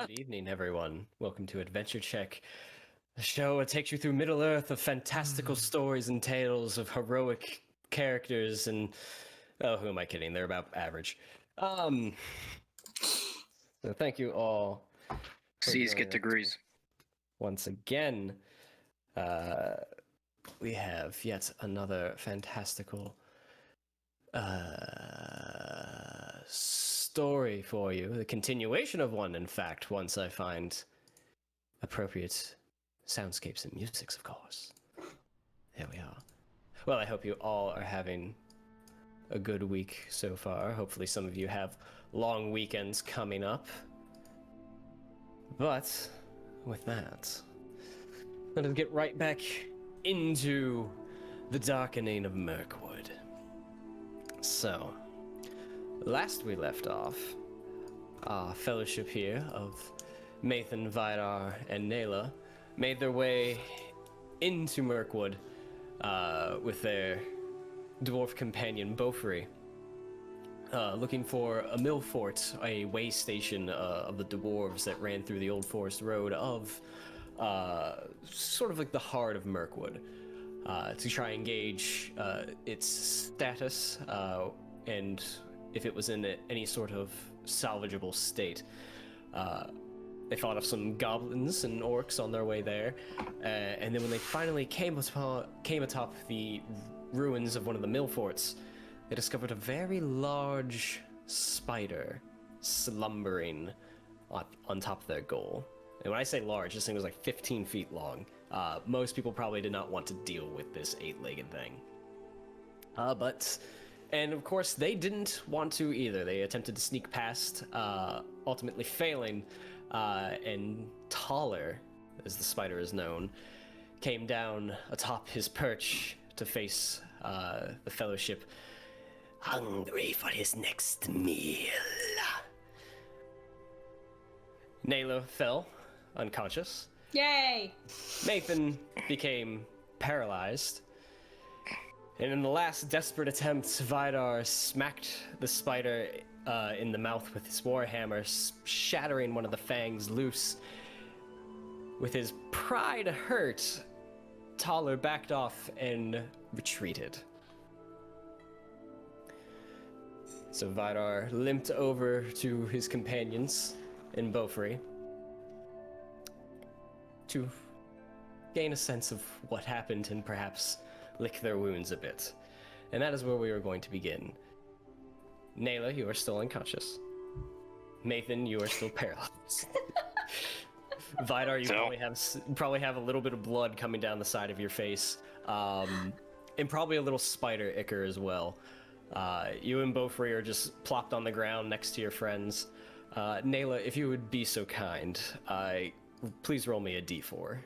Good evening, everyone. Welcome to AdventureCheck, a show that takes you through Middle-earth of fantastical stories and tales of heroic characters and... Oh, who am I kidding? They're about average. So thank you all. C's get degrees. Once again, we have yet another fantastical story for you. The continuation of one, in fact, once I find appropriate soundscapes and musics, of course. There we are. Well, I hope you all are having a good week so far. Hopefully some of you have long weekends coming up. But with that, let us get right back into the Darkening of Mirkwood. So, last we left off, our fellowship here of Maethon, Vidar, and Nela made their way into Mirkwood with their dwarf companion Bofri, looking for a mill fort, a way station of the dwarves that ran through the old forest road of sort of like the heart of Mirkwood, to try and gauge its status and if it was in any sort of salvageable state. They fought off some goblins and orcs on their way there, and then when they finally came atop the ruins of one of the mill forts, they discovered a very large spider slumbering on top of their goal. And when I say large, this thing was like 15 feet long. Most people probably did not want to deal with this 8-legged thing. And of course, they didn't want to either. They attempted to sneak past, ultimately failing, and Tauler, as the spider is known, came down atop his perch to face the Fellowship, hungry for his next meal. Nela fell unconscious. Yay! Maethon became paralyzed. And in the last desperate attempt, Vidar smacked the spider in the mouth with his warhammer, shattering one of the fangs loose. With his pride hurt, Tauler backed off and retreated. So Vidar limped over to his companions in Bofri to gain a sense of what happened and perhaps lick their wounds a bit. And that is where we are going to begin. Nela, you are still unconscious. Maethon, you are still paralyzed. Vidar, you probably have a little bit of blood coming down the side of your face, and probably a little spider ichor as well. You and Bofri are just plopped on the ground next to your friends. Nela, if you would be so kind, please roll me a d4.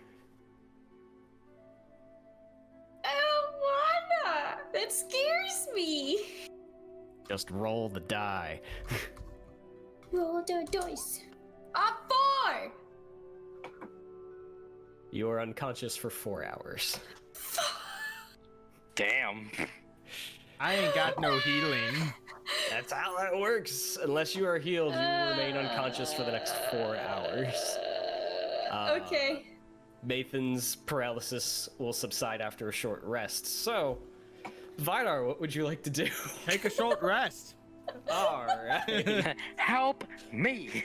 That scares me. Just roll the die. Roll the dice. 4! You are unconscious for 4 hours. Damn. I ain't got no healing. That's how that works. Unless you are healed, you will remain unconscious for the next 4 hours. Okay. Maethon's paralysis will subside after a short rest. So, Vidar, what would you like to do? Take a short rest. All right. Help me.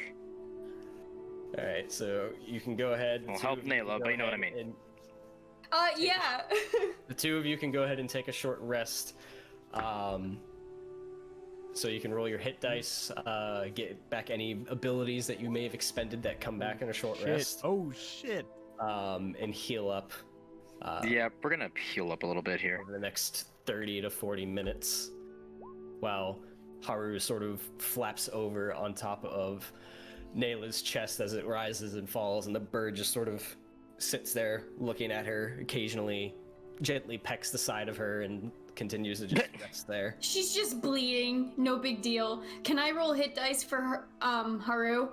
All right, so you can go ahead. Well, help Nela, but you know what I mean. Yeah. The two of you can go ahead and take a short rest. So you can roll your hit dice, get back any abilities that you may have expended that come back in a short rest. Oh, shit. And heal up. Yeah, we're gonna heal up a little bit here. Over the next 30 to 40 minutes, while Haru sort of flaps over on top of Nela's chest as it rises and falls, and the bird just sort of sits there looking at her, occasionally gently pecks the side of her and continues to just rest there. She's just bleeding. No big deal. Can I roll hit dice for Haru?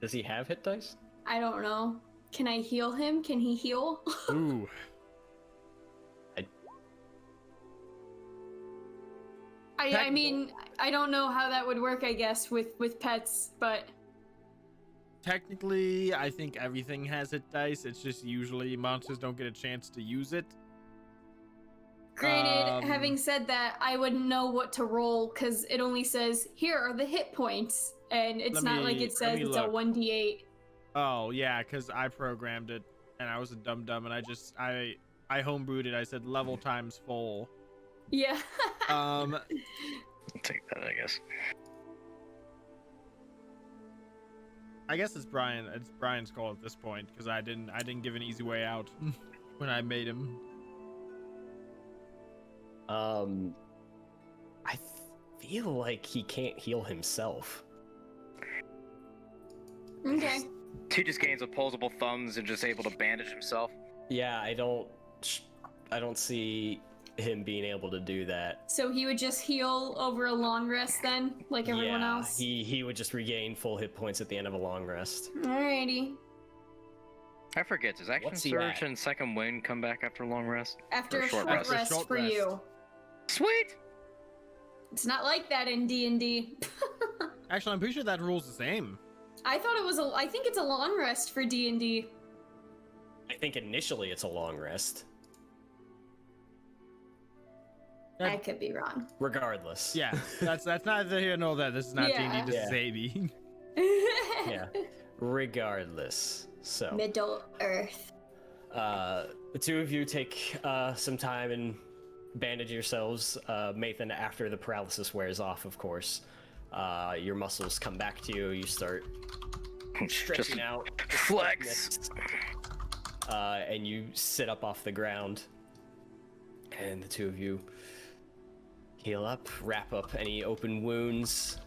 Does he have hit dice? I don't know. Can I heal him? Can he heal? Ooh. I mean, I don't know how that would work, I guess, with pets, but... Technically, I think everything has hit dice. It's just usually monsters don't get a chance to use it. Granted, having said that, I wouldn't know what to roll because it only says, here are the hit points. And it's not like it says it's a 1d8. Oh, yeah, because I programmed it and I was a dum-dum and I homebrewed it. I said level times full. Yeah. I'll take that, I guess. I guess it's Brian's call at this point because I didn't give an easy way out when I made him. I feel like he can't heal himself. Okay. He just gains opposable thumbs and just able to bandage himself. Yeah, I don't see him being able to do that. So he would just heal over a long rest then, like everyone else? He would just regain full hit points at the end of a long rest. Alrighty. I forget, does action surge and second wind come back after a long rest? After Or a short rest for you. Sweet! It's not like that in D&D. Actually, I'm pretty sure that rule's the same. I thought it was I think it's a long rest for D&D. I think initially it's a long rest. I could be wrong. Regardless. Yeah, that's neither here nor there. This is not D&D, this is AB. Yeah. Regardless. So Middle Earth. the two of you take some time and bandage yourselves. Maethon, after the paralysis wears off, of course, your muscles come back to you. You start stretching Just out. flex. And you sit up off the ground. And the two of you heal up, wrap up any open wounds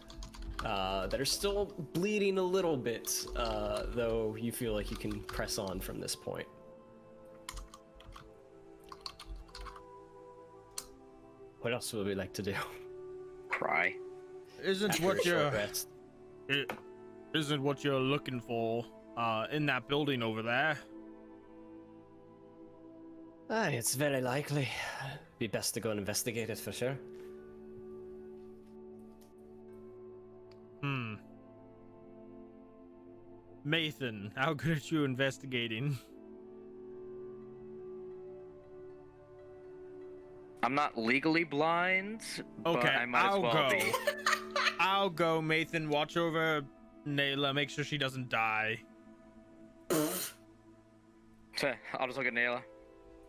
that are still bleeding a little bit, though you feel like you can press on from this point. What else would we like to do? Cry. Isn't what you're looking for in that building over there? It's very likely. Be best to go and investigate it for sure. Maethon, how good at you investigating? I'm not legally blind, but Okay, I might as well be. I'll go, Maethon. Watch over Nela. Make sure she doesn't die. I'll just look at Nela.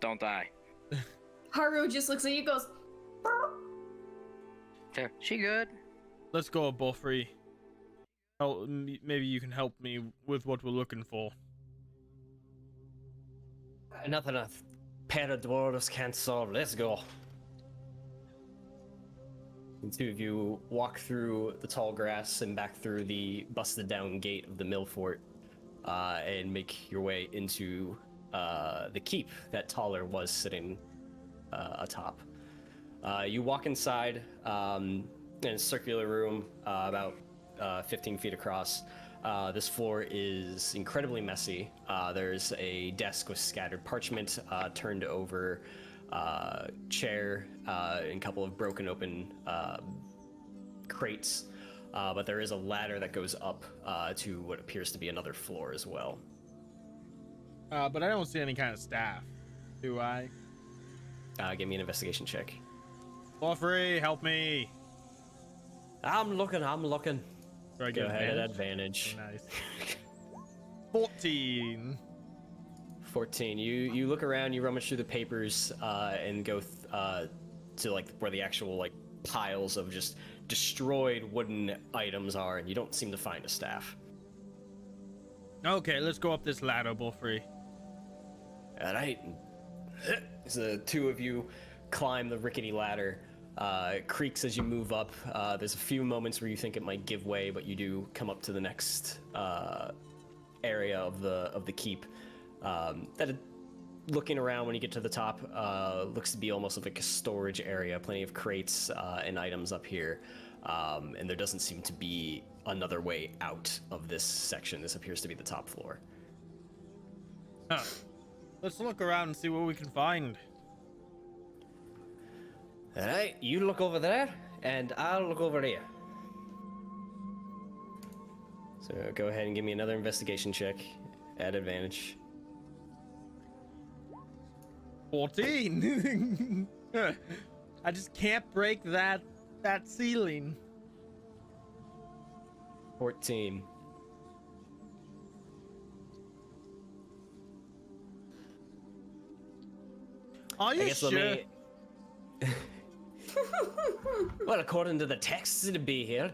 Don't die. Haru just looks at you and goes, Yeah, she good. Let's go, Bofri. Maybe you can help me with what we're looking for. Nothing a pair of dwarves can't solve. Let's go. The two of you walk through the tall grass and back through the busted down gate of the mill fort, and make your way into the keep that Tauler was sitting atop. You walk inside in a circular room about 15 feet across. This floor is incredibly messy. There's a desk with scattered parchment, turned over chair, and a couple of broken open crates. But there is a ladder that goes up to what appears to be another floor as well. But I don't see any kind of staff, do I? Give me an investigation check. Bofri, help me. I'm looking. Do I Go get ahead at advantage. Nice. 14. 14. You look around, you rummage through the papers, and go to like where the actual like piles of just destroyed wooden items are, and you don't seem to find a staff. Okay, let's go up this ladder, Bofri. All right. So the two of you climb the rickety ladder. It creaks as you move up. There's a few moments where you think it might give way, but you do come up to the next area of the keep. Looking around when you get to the top, looks to be almost like a storage area. Plenty of crates and items up here, and there doesn't seem to be another way out of this section. This appears to be the top floor. Huh. Let's look around and see what we can find. All right, you look over there, and I'll look over here. So go ahead and give me another investigation check at advantage. 14. I just can't break that ceiling. 14. Are you sure? Well, according to the texts, it'd be here.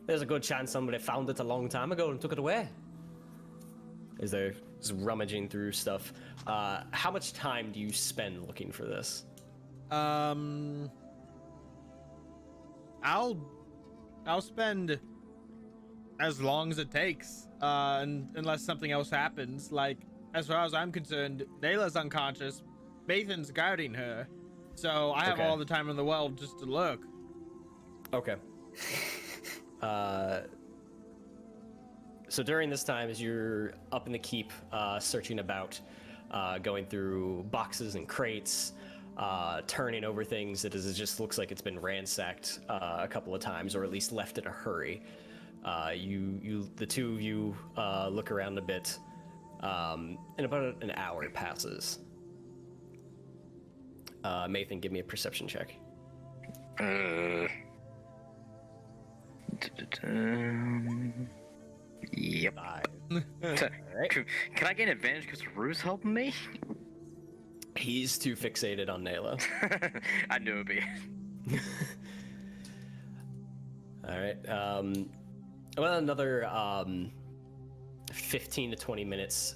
There's a good chance somebody found it a long time ago and took it away. As they're just rummaging through stuff. How much time do you spend looking for this? I'll spend as long as it takes, unless something else happens. Like, as far as I'm concerned, Nela's unconscious. Maethon's guarding her, so I have all the time in the world just to look. Okay. So during this time, as you're up in the keep, searching about, going through boxes and crates, turning over things that it just looks like it's been ransacked a couple of times, or at least left in a hurry. The two of you look around a bit, and about an hour passes. Maethon, give me a perception check. Yep. 5. Alright. Can I gain advantage because Rue's helping me? He's too fixated on Nela. I knew it'd be. Alright. Well, another 15 to 20 minutes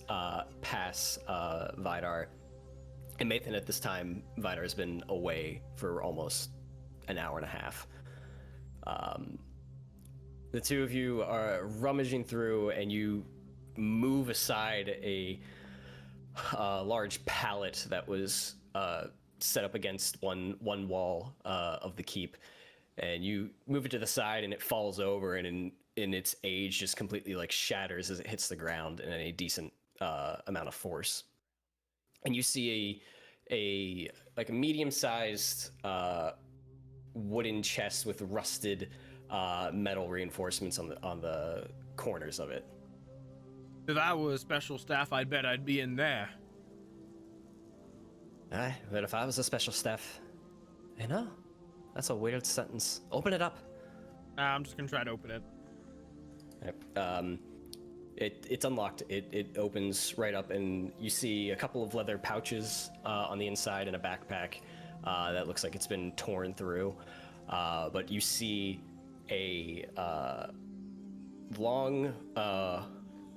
pass Vidar. And Maethon, at this time, Vidar has been away for almost an hour and a half. The two of you are rummaging through, and you move aside a large pallet that was set up against one wall of the keep, and you move it to the side, and it falls over, and in its age just completely like shatters as it hits the ground in a decent amount of force. And you see a medium-sized wooden chest with rusted metal reinforcements on the corners of it. If I was special staff, I'd bet I'd be in there. Aye, but if I was a special staff, you know, that's a weird sentence. Open it up. I'm just gonna try to open it. Yep. It's unlocked. It opens right up, and you see a couple of leather pouches on the inside and a backpack that looks like it's been torn through. But you see a long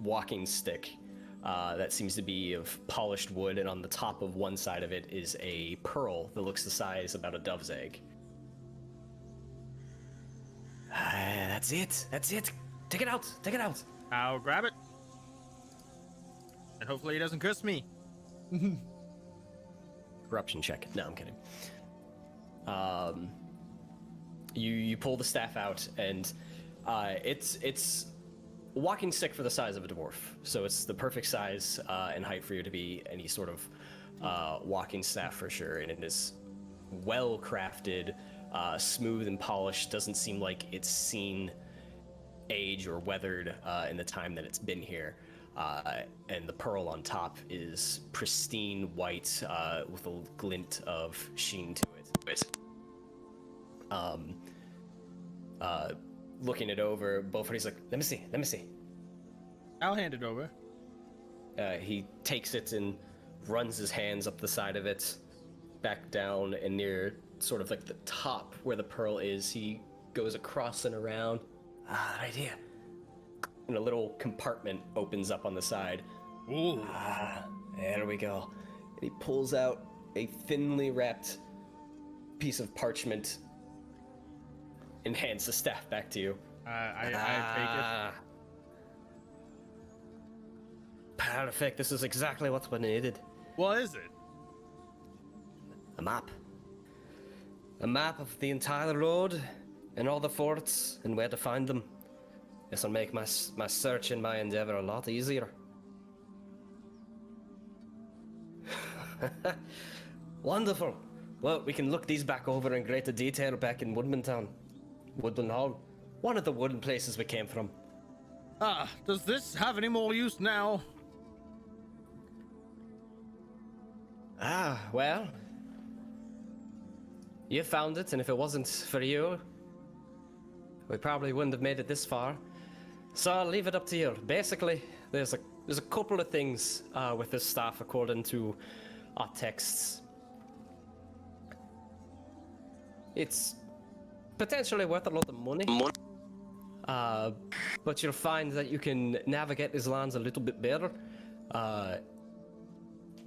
walking stick that seems to be of polished wood, and on the top of one side of it is a pearl that looks the size about a dove's egg. That's it. Take it out. I'll grab it. And hopefully he doesn't curse me. Corruption check. No, I'm kidding. You pull the staff out, and it's a walking stick for the size of a dwarf. So it's the perfect size and height for you to be any sort of walking staff for sure. And it is well crafted, smooth and polished. Doesn't seem like it's seen age or weathered in the time that it's been here. And the pearl on top is pristine white with a glint of sheen to it. Looking it over, Bofri's like, let me see. I'll hand it over. He takes it and runs his hands up the side of it, back down, and near sort of like the top where the pearl is, he goes across and around. Right here. And a little compartment opens up on the side. Ooh. There we go. And he pulls out a thinly wrapped piece of parchment and hands the staff back to you. I take it. Perfect. This is exactly what we needed. What is it? A map. A map of the entire road and all the forts and where to find them. This will make my search and my endeavor a lot easier. Wonderful. Well, we can look these back over in greater detail back in Woodland Hall. One of the wooden places we came from. Does this have any more use now? Well, you found it, and if it wasn't for you, we probably wouldn't have made it this far. So I'll leave it up to you. Basically, there's a couple of things with this staff according to our texts. It's potentially worth a lot of money. But you'll find that you can navigate these lands a little bit better.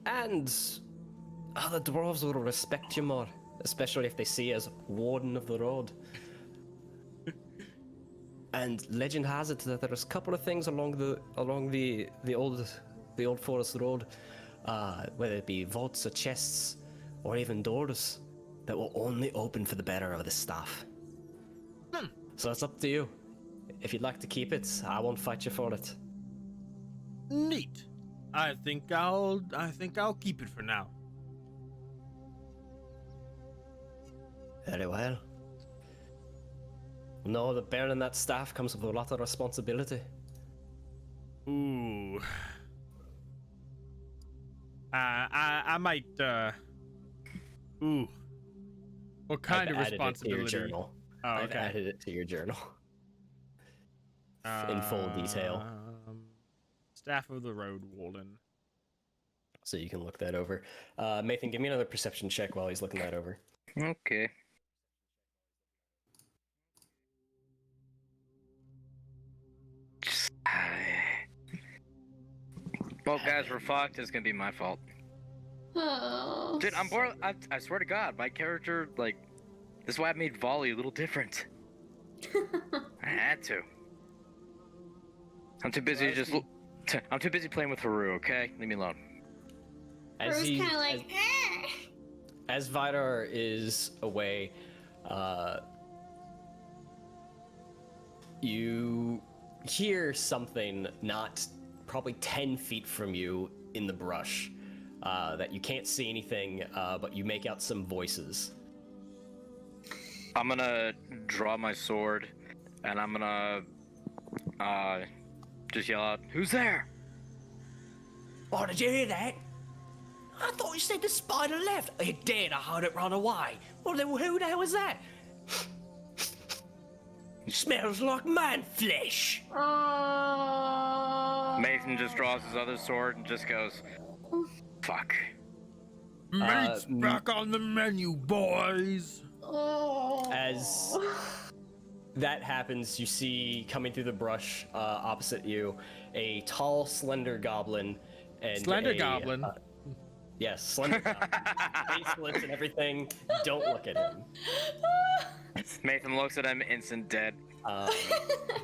And the dwarves will respect you more, especially if they see you as Warden of the Road. And legend has it that there's a couple of things along the old forest road, whether it be vaults or chests, or even doors, that will only open for the bearer of the staff. So it's up to you. If you'd like to keep it, I won't fight you for it. Neat. I think I'll keep it for now. Very well. No, the bearing that staff comes with a lot of responsibility. Ooh. I might. Ooh. What kind of responsibility? It to your journal. Oh, okay. I've added it to your journal. In full detail. Staff of the Roadwarden. So you can look that over. Maethon, give me another perception check while he's looking that over. Okay. Well, guys, we're fucked. It's gonna be my fault. Oh. Dude, I'm bored. I swear to God, my character, like, this is why I made Volley a little different. I had to. I'm too busy I'm too busy playing with Haru, okay? Leave me alone. Haru's kind of like, as Vidar is away, you hear something not probably 10 feet from you in the brush, that you can't see anything, but you make out some voices. I'm gonna draw my sword, and I'm gonna just yell out, "Who's there?" Oh, did you hear that? I thought you said the spider left. It did. I heard it run away. Well, then who the hell was that? It smells like man flesh. Maethon just draws his other sword and just goes, "Fuck." Mate's back on the menu, boys. As that happens, you see coming through the brush opposite you a tall, slender goblin. And slender goblin? Yes, slender goblin. Faceless and everything. Don't look at him. Maethon looks at him, instant dead.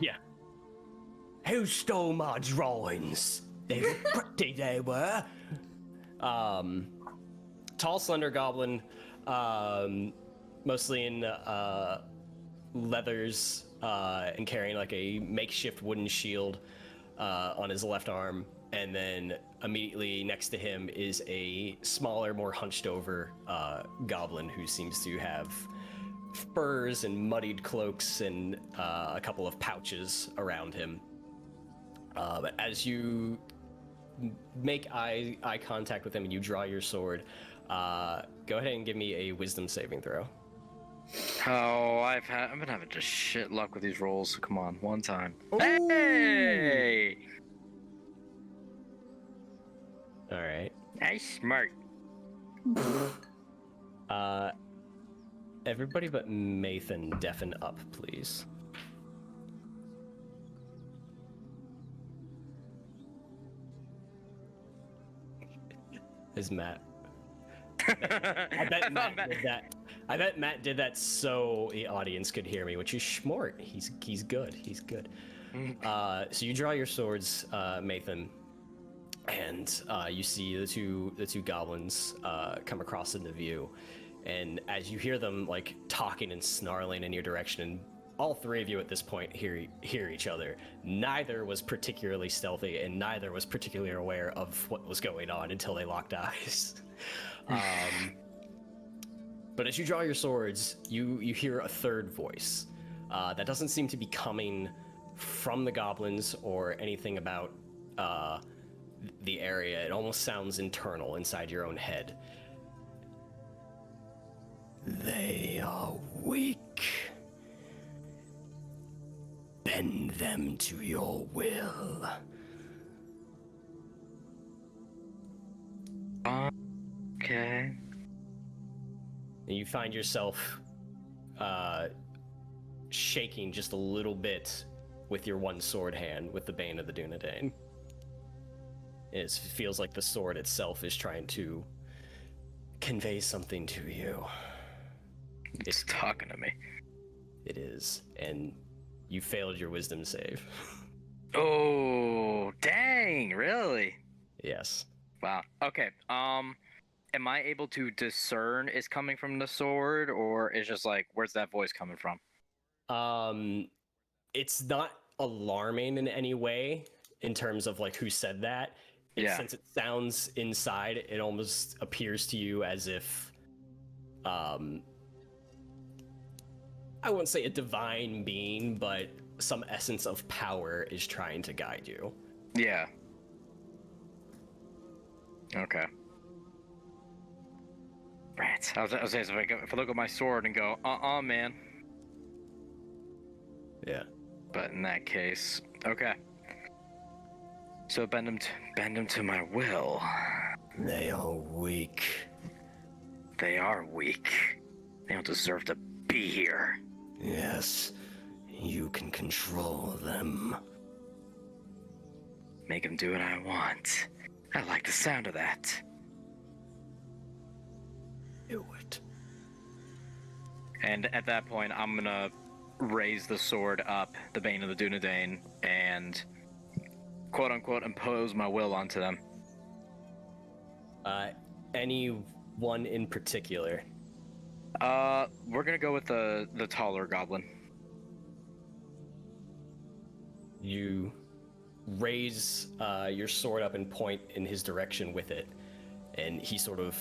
Yeah. Who stole my drawings? They were pretty, they were. Tall, slender goblin, mostly in leathers, and carrying like a makeshift wooden shield on his left arm. And then immediately next to him is a smaller, more hunched over goblin who seems to have furs and muddied cloaks and a couple of pouches around him. But as you make eye contact with him and you draw your sword, go ahead and give me a wisdom saving throw. Oh, I've been having just shit luck with these rolls. Come on, one time. Ooh. Hey! All right. Nice, smart. Everybody but Maethon, deafen up, please. Is Matt? I bet Matt did that. I bet Matt did that so the audience could hear me, which is smart. He's good. He's good. So you draw your swords, Maethon, and you see the two goblins come across into view. And as you hear them like talking and snarling in your direction, and all three of you at this point hear each other, neither was particularly stealthy and neither was particularly aware of what was going on until they locked eyes. But as you draw your swords, you hear a third voice that doesn't seem to be coming from the goblins or anything about the area. It almost sounds internal inside your own head. They are weak. Bend them to your will. Okay. And you find yourself shaking just a little bit with your one sword hand with the Bane of the Dunedain. It feels like the sword itself is trying to convey something to you. It's talking to me. It is, and you failed your wisdom save. Oh, dang, really? Yes. Wow. Okay. Am I able to discern is coming from the sword, or is just like, where's that voice coming from? It's not alarming in any way in terms of like who said that. Since it sounds inside, it almost appears to you as if, I wouldn't say a divine being, but some essence of power is trying to guide you. Yeah. Okay. Right. I was saying, if I look at my sword and go, man. Yeah. But in that case, okay. So bend him to my will. They are weak. They are weak. They don't deserve to be here. Yes, you can control them. Make them do what I want. I like the sound of that. Do it. And at that point, I'm gonna raise the sword up, the Bane of the Dunedain, and quote-unquote impose my will onto them. Any one in particular? We're gonna go with the Tauler goblin. You raise your sword up and point in his direction with it, and he sort of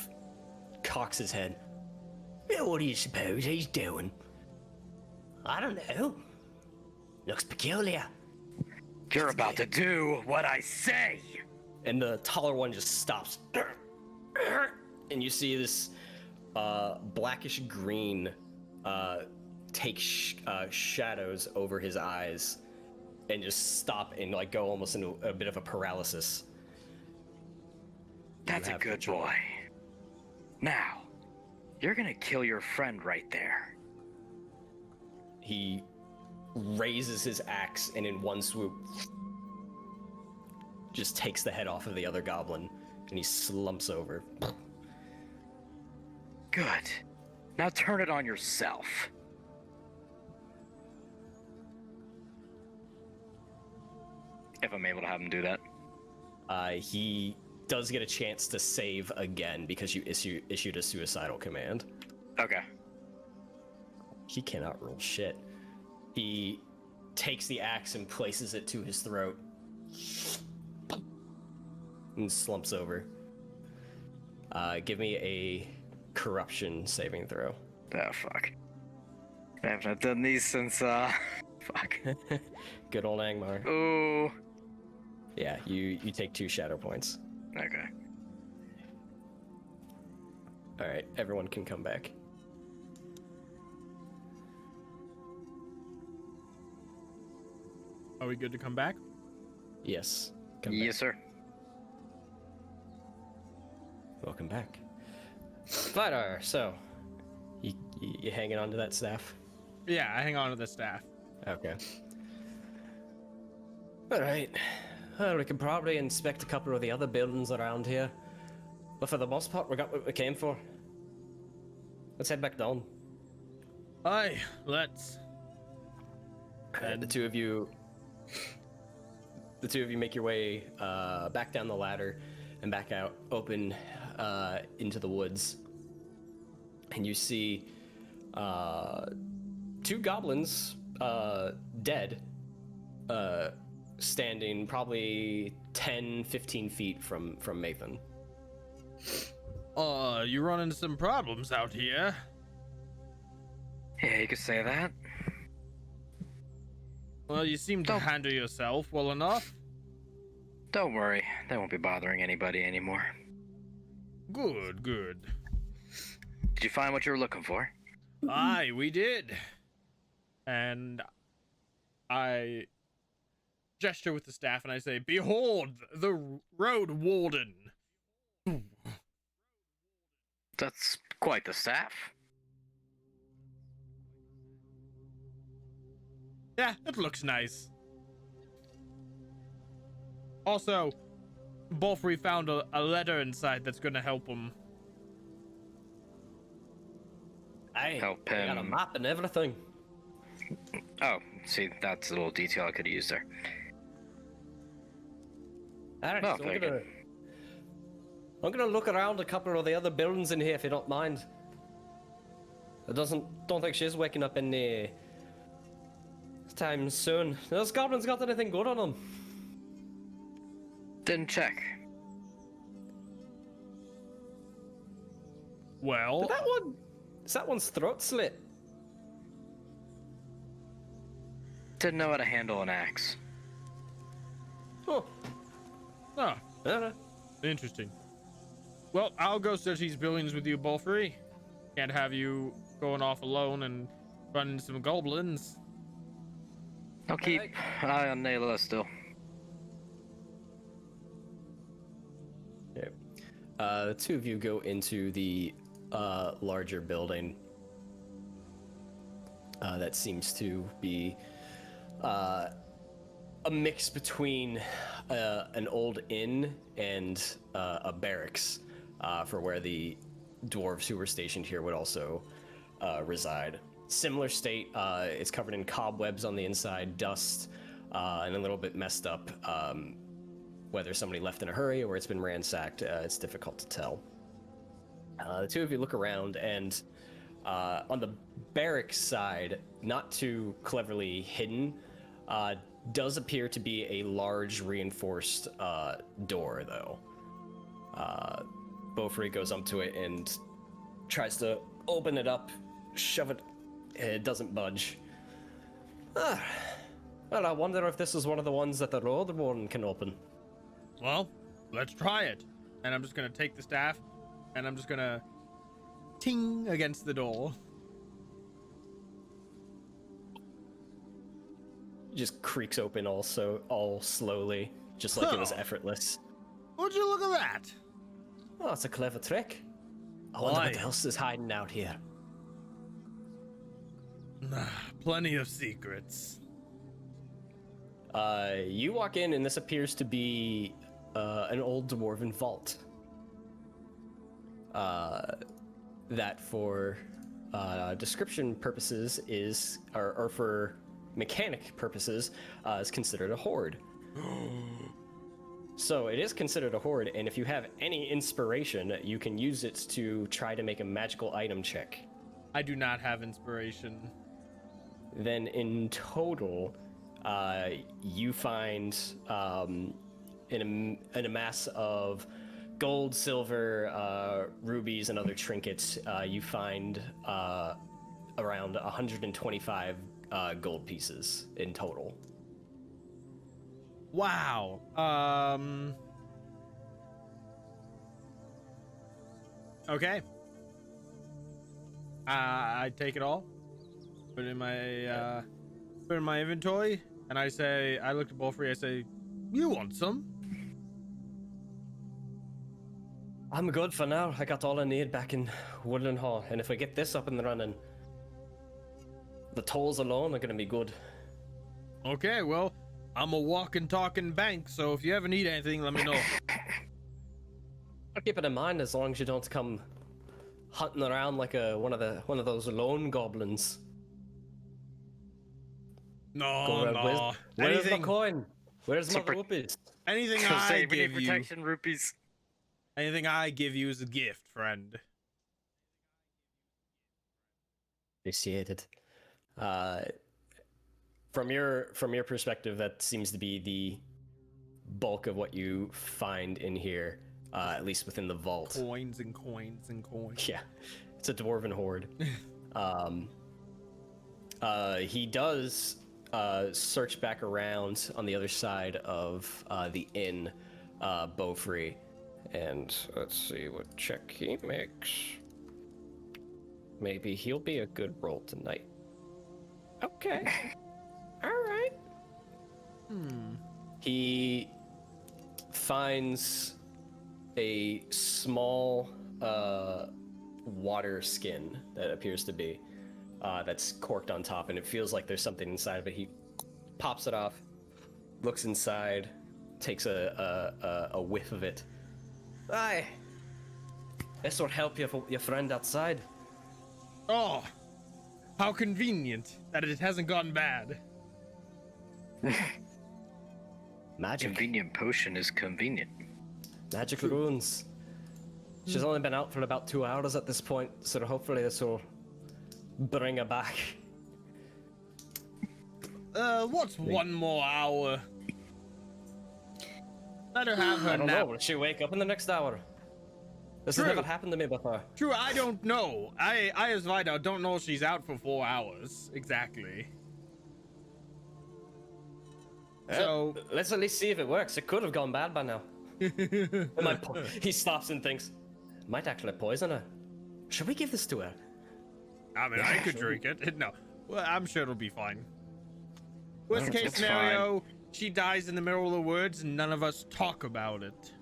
cocks his head. What do you suppose he's doing? I don't know. Looks peculiar. You're about to do what I say! And the taller one just stops. And you see this blackish green take shadows over his eyes and just stop and like go almost into a bit of a paralysis. That's a good boy. Now, you're gonna kill your friend right there. He raises his axe and in one swoop just takes the head off of the other goblin and he slumps over. Good. Now turn it on yourself. If I'm able to have him do that. He does get a chance to save again because you issued a suicidal command. Okay. He cannot roll shit. He takes the axe and places it to his throat and slumps over. Give me a corruption saving throw. Oh, fuck. I haven't done these since, fuck. Good old Angmar. Ooh. Yeah, you take 2 shadow points. Okay. Alright, everyone can come back. Are we good to come back? Yes. Come Yes, sir. Welcome back. Vidar, so, you hanging on to that staff? Yeah, I hang on to the staff. Okay. Alright. Well, we can probably inspect a couple of the other buildings around here. But for the most part, we got what we came for. Let's head back down. Aye, let's. The two of you make your way back down the ladder and back out, open into the woods. And you see 2 goblins dead, standing probably 10-15 feet from Maethon. You run into some problems out here. Yeah, you could say that. Well, you seem to Don't- handle yourself well enough. Don't worry, they won't be bothering anybody anymore. Good, good. Did you find what you were looking for? Aye, we did. And I gesture with the staff and I say, "Behold, the Roadwarden." That's quite the staff. Yeah, it looks nice. Also, Bofri found a letter inside that's gonna help him. Hey, Help I got a him. map and everything. Oh, see, that's a little detail I could have used there. Alright, Oh, so very I'm gonna look around a couple of the other buildings in here if you don't mind. I don't think she's waking up any time soon. Those goblins got anything good on them? Didn't check. Well, But is that one's throat slit? Didn't know how to handle an axe. Oh, ah, I don't know. interesting. Well, I'll go search these buildings with you, Bofri. Can't have you going off alone and running some goblins. I'll keep an eye on Nela still. Yeah. The two of you go into the larger building. That seems to be a mix between an old inn and a barracks for where the dwarves who were stationed here would also reside. Similar state, it's covered in cobwebs on the inside, dust, and a little bit messed up. Whether somebody left in a hurry or it's been ransacked, it's difficult to tell. The two of you look around, and on the barracks side, not too cleverly hidden, does appear to be a large reinforced door, though. Bofri goes up to it and tries to open it up, shove it. It doesn't budge. Well, I wonder if this is one of the ones that the Roadwarden can open. Well, let's try it. And I'm just gonna take the staff, and I'm just gonna ting against the door. Just creaks open all slowly, just like it was effortless. Would you look at that? Oh, that's a clever trick. I wonder Why? what else is hiding out here. Plenty of secrets. You walk in, and this appears to be an old dwarven vault. That for description purposes or for mechanic purposes, is considered a hoard. So it is considered a hoard, and if you have any inspiration, you can use it to try to make a magical item check. I do not have inspiration. Then in total, you find in a mass of gold, silver, rubies, and other trinkets, you find around 125 gold pieces in total. Wow. Okay. I take it all. Put it in my inventory, and I say, I look at Bofri, I say, "You want some?" I'm good for now. I got all I need back in Woodland Hall, and if we get this up and running, the tolls alone are gonna be good. Okay, well, I'm a walking, talking bank, so if you ever need anything, let me know. I'll keep it in mind as long as you don't come hunting around like one of those lone goblins. No, around, no. Where's Anything, my coin? Where's my Super- rupees? anything So I say we need give you, protection rupees. anything I give you is a gift, friend. Appreciated. From your perspective, that seems to be the bulk of what you find in here, at least within the vault. Coins and coins and coins. Yeah, it's a dwarven hoard. He does search back around on the other side of the inn, Bofri, and let's see what check he makes. Maybe he'll be a good roll tonight. Okay. All right. He finds a small water skin that appears to be that's corked on top, and it feels like there's something inside of it. He pops it off, looks inside, takes a whiff of it. Aye, this will help your friend outside. Oh, how convenient that it hasn't gone bad. Magic. Convenient potion is convenient. Magic runes. She's only been out for about 2 hours at this point, so hopefully this will bring her back. What's one more hour? Let her have her I don't nap. know. Will she wake up in the next hour? This has True. never happened to me before. True, I don't know. I as Vidar don't know if she's out for 4 hours exactly. So Let's at least see if it works. It could have gone bad by now. He stops and thinks, might actually poison her. Should we give this to her? I mean, I could drink it. No, well, I'm sure it'll be fine. Worst case It's scenario, she dies in the middle of the woods and none of us talk about it.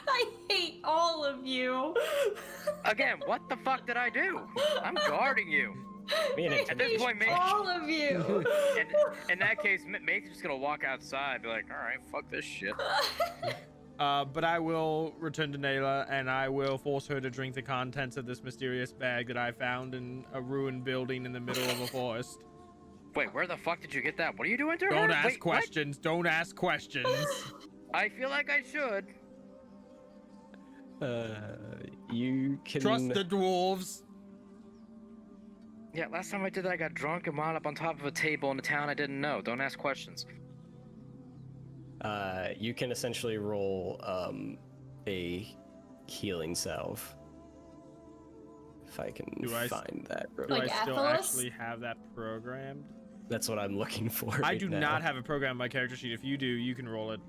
I hate all of you. Again, what the fuck did I do? I'm guarding you. At this point, maybe All of you. in that case, Maethon's just gonna walk outside and be like, all right, fuck this shit. But I will return to Nela and I will force her to drink the contents of this mysterious bag that I found in a ruined building in the middle of a forest. Wait, where the fuck did you get that? What are you doing to her? Don't ask Wait, what? questions. Don't ask questions. I feel like I should. You can Trust the dwarves. Yeah, last time I did that, I got drunk and wound up on top of a table in a town I didn't know. Don't ask questions. You can essentially roll a healing salve. If I can find that. Do Like I still Athelos? actually have that programmed? That's what I'm looking for. I right do now. not have a program on my character sheet. If you do, you can roll it.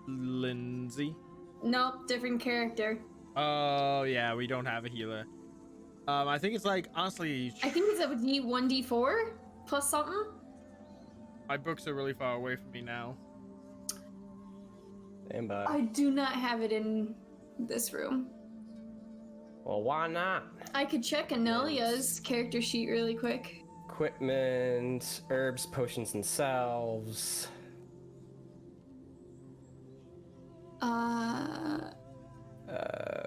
Lindsay. Nope, different character. Oh yeah, we don't have a healer. I think it's like honestly. I think it's a D1D4 plus something. My books are really far away from me now. Stand by. I do not have it in this room. Well, why not? I could check Anelia's character sheet really quick. Equipment, herbs, potions, and salves.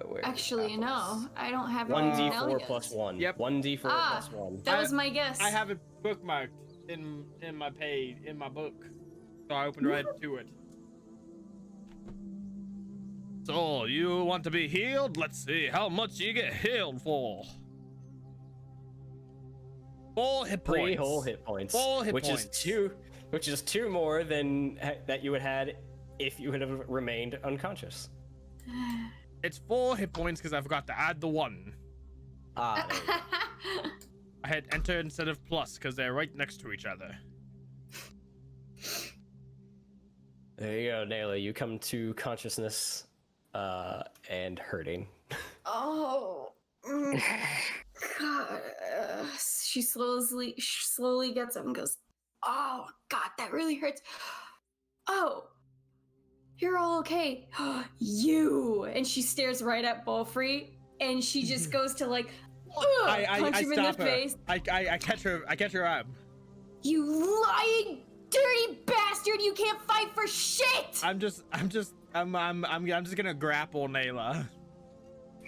Where Actually, no, I don't have it. 1d4 Anelia's. plus 1. Yep. 1d4 plus 1. That was my guess. I have it bookmarked in my page in my book, so I opened right to it. So you want to be healed? Let's see how much you get healed for. 4 hit points. 3 whole hit points. 4 hit which points. which is 2 more than that you would had if you would have remained unconscious. It's 4 hit points because I forgot to add the 1. Ah, I had enter instead of plus because they're right next to each other. there you go, Nela. You come to consciousness and hurting. Oh, God. She slowly gets up and goes, oh, God, that really hurts. Oh, you're all okay. You. And she stares right at Bofri, and she just goes to like, punch him in the face. I catch her arm. You lying, dirty bastard! You can't fight for shit! I'm just gonna grapple Nela.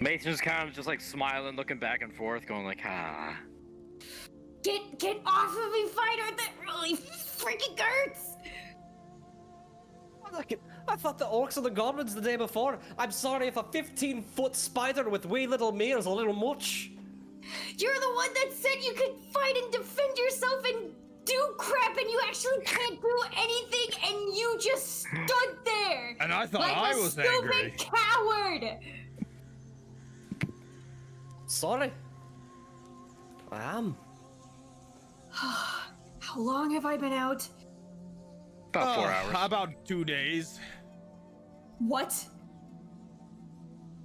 Maethon's kind of just like smiling, looking back and forth, going like, ah. Get off of me, fighter! That really freaking hurts! I thought the orcs and the goblins the day before. I'm sorry if a 15-foot spider with wee little me is a little much. You're the one that said you could fight and defend yourself and do crap, and you actually can't do anything, and you just stood there. And I thought like I a was stupid angry. Coward. Sorry. I am. How long have I been out? About 4 hours. About 2 days. What?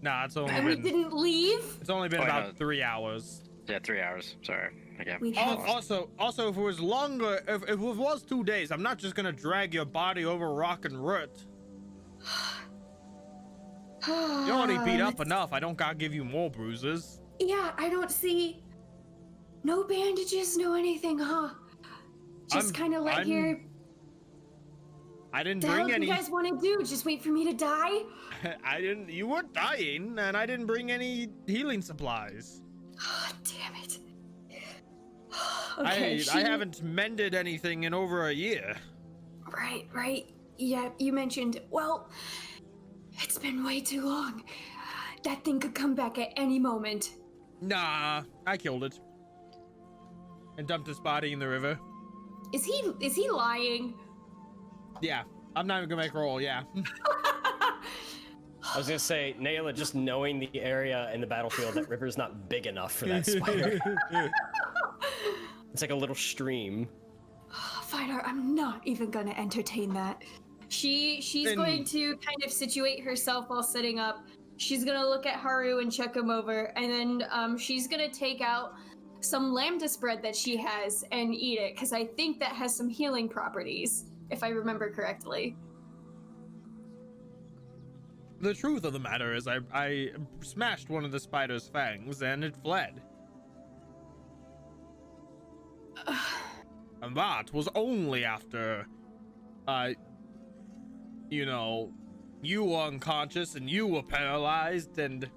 Nah, it's only And we been didn't leave? it's only been Oh, about no. 3 hours. Yeah, 3 hours. Sorry. Okay. We have- Also, if it was longer, if it was 2 days, I'm not just gonna drag your body over rock and root. You already beat up enough. I don't gotta give you more bruises. Yeah, I don't see no bandages, no anything, huh? Just kind of let here. I didn't The hell bring do any. you guys want to do? Just wait for me to die? I didn't. You were dying, and I didn't bring any healing supplies. Oh, damn it. Okay, I haven't mended anything in over a year. Right. Yeah, you mentioned. Well, it's been way too long. That thing could come back at any moment. Nah, I killed it and dumped his body in the river. Is he lying? Yeah, I'm not even gonna make a roll. Yeah. I was gonna say, Nela, just knowing the area in the battlefield, that river's not big enough for that spider. It's like a little stream. Vidar, I'm not even gonna entertain that. She's going to kind of situate herself while sitting up. She's gonna look at Haru and check him over, and then she's gonna take out some lambda spread that she has and eat it, because I think that has some healing properties, if I remember correctly. The truth of the matter is, I smashed one of the spider's fangs and it fled. And that was only after, you were unconscious and you were paralyzed, and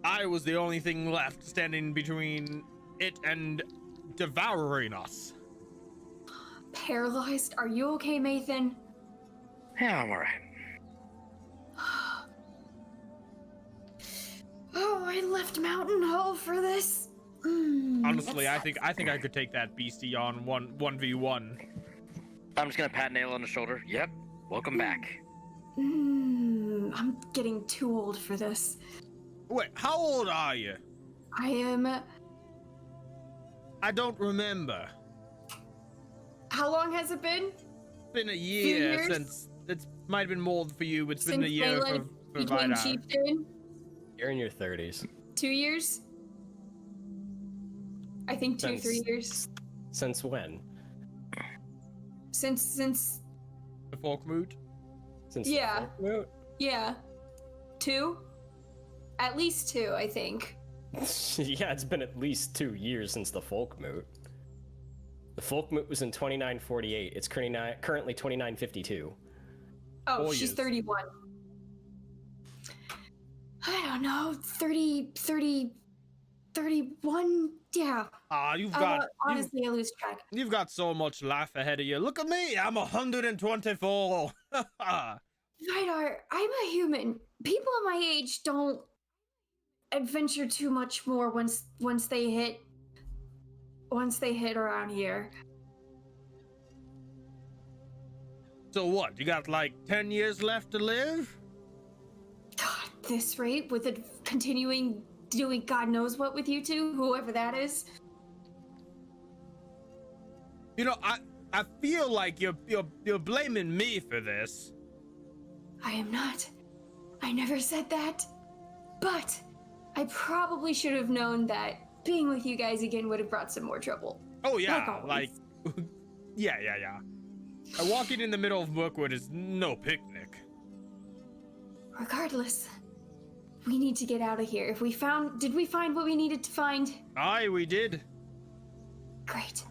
I was the only thing left standing between it and devouring us. Paralyzed? Are you okay, Maethon? Yeah, I'm alright. Oh, I left Mountain Hall for this. Honestly, I think I could take that beastie on 1v1. I'm just gonna pat Nela on the shoulder. Yep. Welcome back. I'm getting too old for this. Wait, how old are you? I am. I don't remember. How long has it been? It's been a year years? since. It might have been more for you. It's been Since a year Nela for became Vidar. chieftain? You're in your 30s. 2 years? I think 3 years. Since when? Since The folk mood. Since Yeah. the folk moot? yeah. 2? At least 2, I think. Yeah, it's been at least 2 years since the folk moot. The folk moot was in 2948. It's currently 2952. Oh, 4 she's years. 31. I don't know, 31? Yeah. You've got Honestly, I lose track. you've got so much life ahead of you. Look at me, I'm 124. Vidar, I'm a human. People my age don't adventure too much more once they hit around here. So what? You got like 10 years left to live? God, at this rate, with it continuing doing God knows what with you two, whoever that is. You know, I feel like you're blaming me for this. I am not. I never said that. But I probably should have known that being with you guys again would have brought some more trouble. Oh yeah, always. like yeah. Walking in the middle of Mirkwood is no picnic. Regardless, we need to get out of here. Did we find what we needed to find? Aye, we did. Great.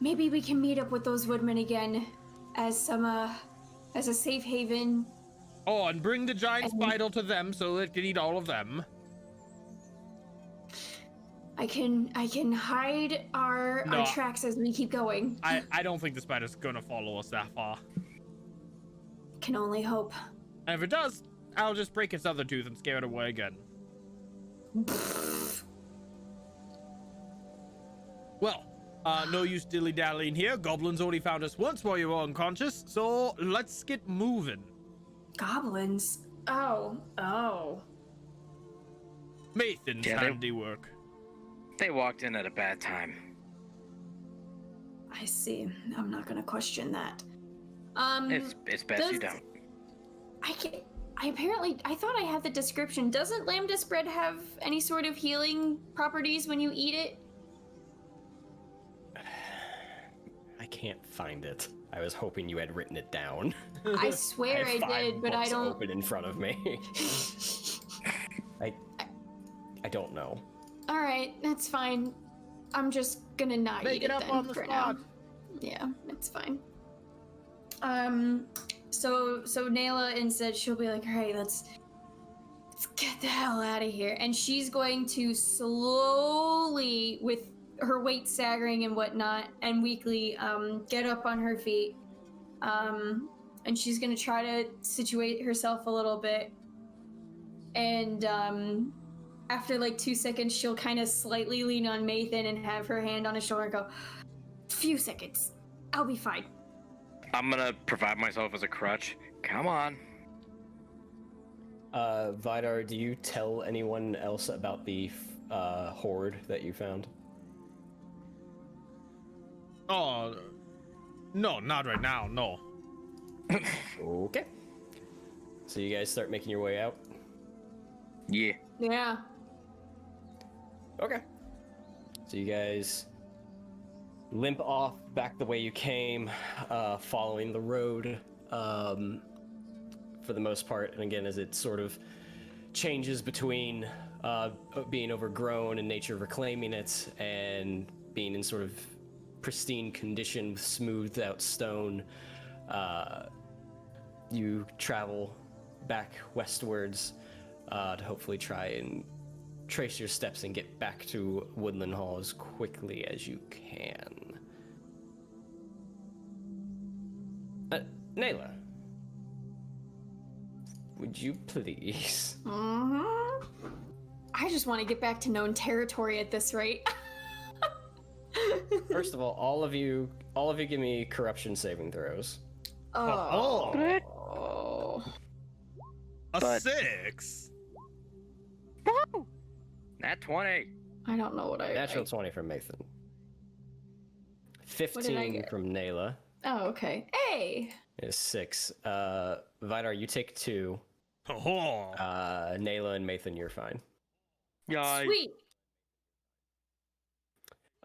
Maybe we can meet up with those woodmen again as a safe haven. Oh, and bring the giant spider to them so it can eat all of them. I can hide our tracks as we keep going. I don't think the spider's gonna follow us that far. Can only hope. And if it does, I'll just break its other tooth and scare it away again. Well, no use dilly-dallying here. Goblins already found us once while you were unconscious, so let's get moving. Goblins? Oh. Maethon's Yeah, handiwork. They walked in at a bad time. I see. I'm not gonna question that. It's best you does- don't. I thought I had the description. Doesn't lambda bread have any sort of healing properties when you eat it? I can't find it. I was hoping you had written it down. I swear I, have 5 did, but I books don't. open in front of me. I don't know. All right, that's fine. I'm just gonna not Make eat it up then on the for spot. now. Yeah, it's fine. So Nela instead she'll be like, all right, let's get the hell out of here, and she's going to slowly, with her weight staggering and whatnot, and weakly, get up on her feet, and she's gonna try to situate herself a little bit, and after like 2 seconds, she'll kind of slightly lean on Maethon and have her hand on his shoulder and go, few seconds, I'll be fine. I'm gonna provide myself as a crutch. Come on. Vidar, do you tell anyone else about the horde that you found? Oh, no, not right now. No. Okay. So you guys start making your way out? Yeah. Yeah. Okay. So you guys limp off back the way you came, following the road, for the most part. And again, as it sort of changes between being overgrown and nature reclaiming it, and being in sort of pristine condition with smoothed out stone, you travel back westwards to hopefully try and trace your steps and get back to Woodland Hall as quickly as you can. Nela, would you please? I just want to get back to known territory at this rate. First of all of you give me corruption saving throws. Oh. A But- 6. Woo! Nat 20. I don't know what I. Natural 20 from Maethon. What did I 15 get? from Nela. Oh, okay. Hey. Is 6. Vidar, you take 2. Oh. Nela and Maethon, you're fine. Yikes. Sweet.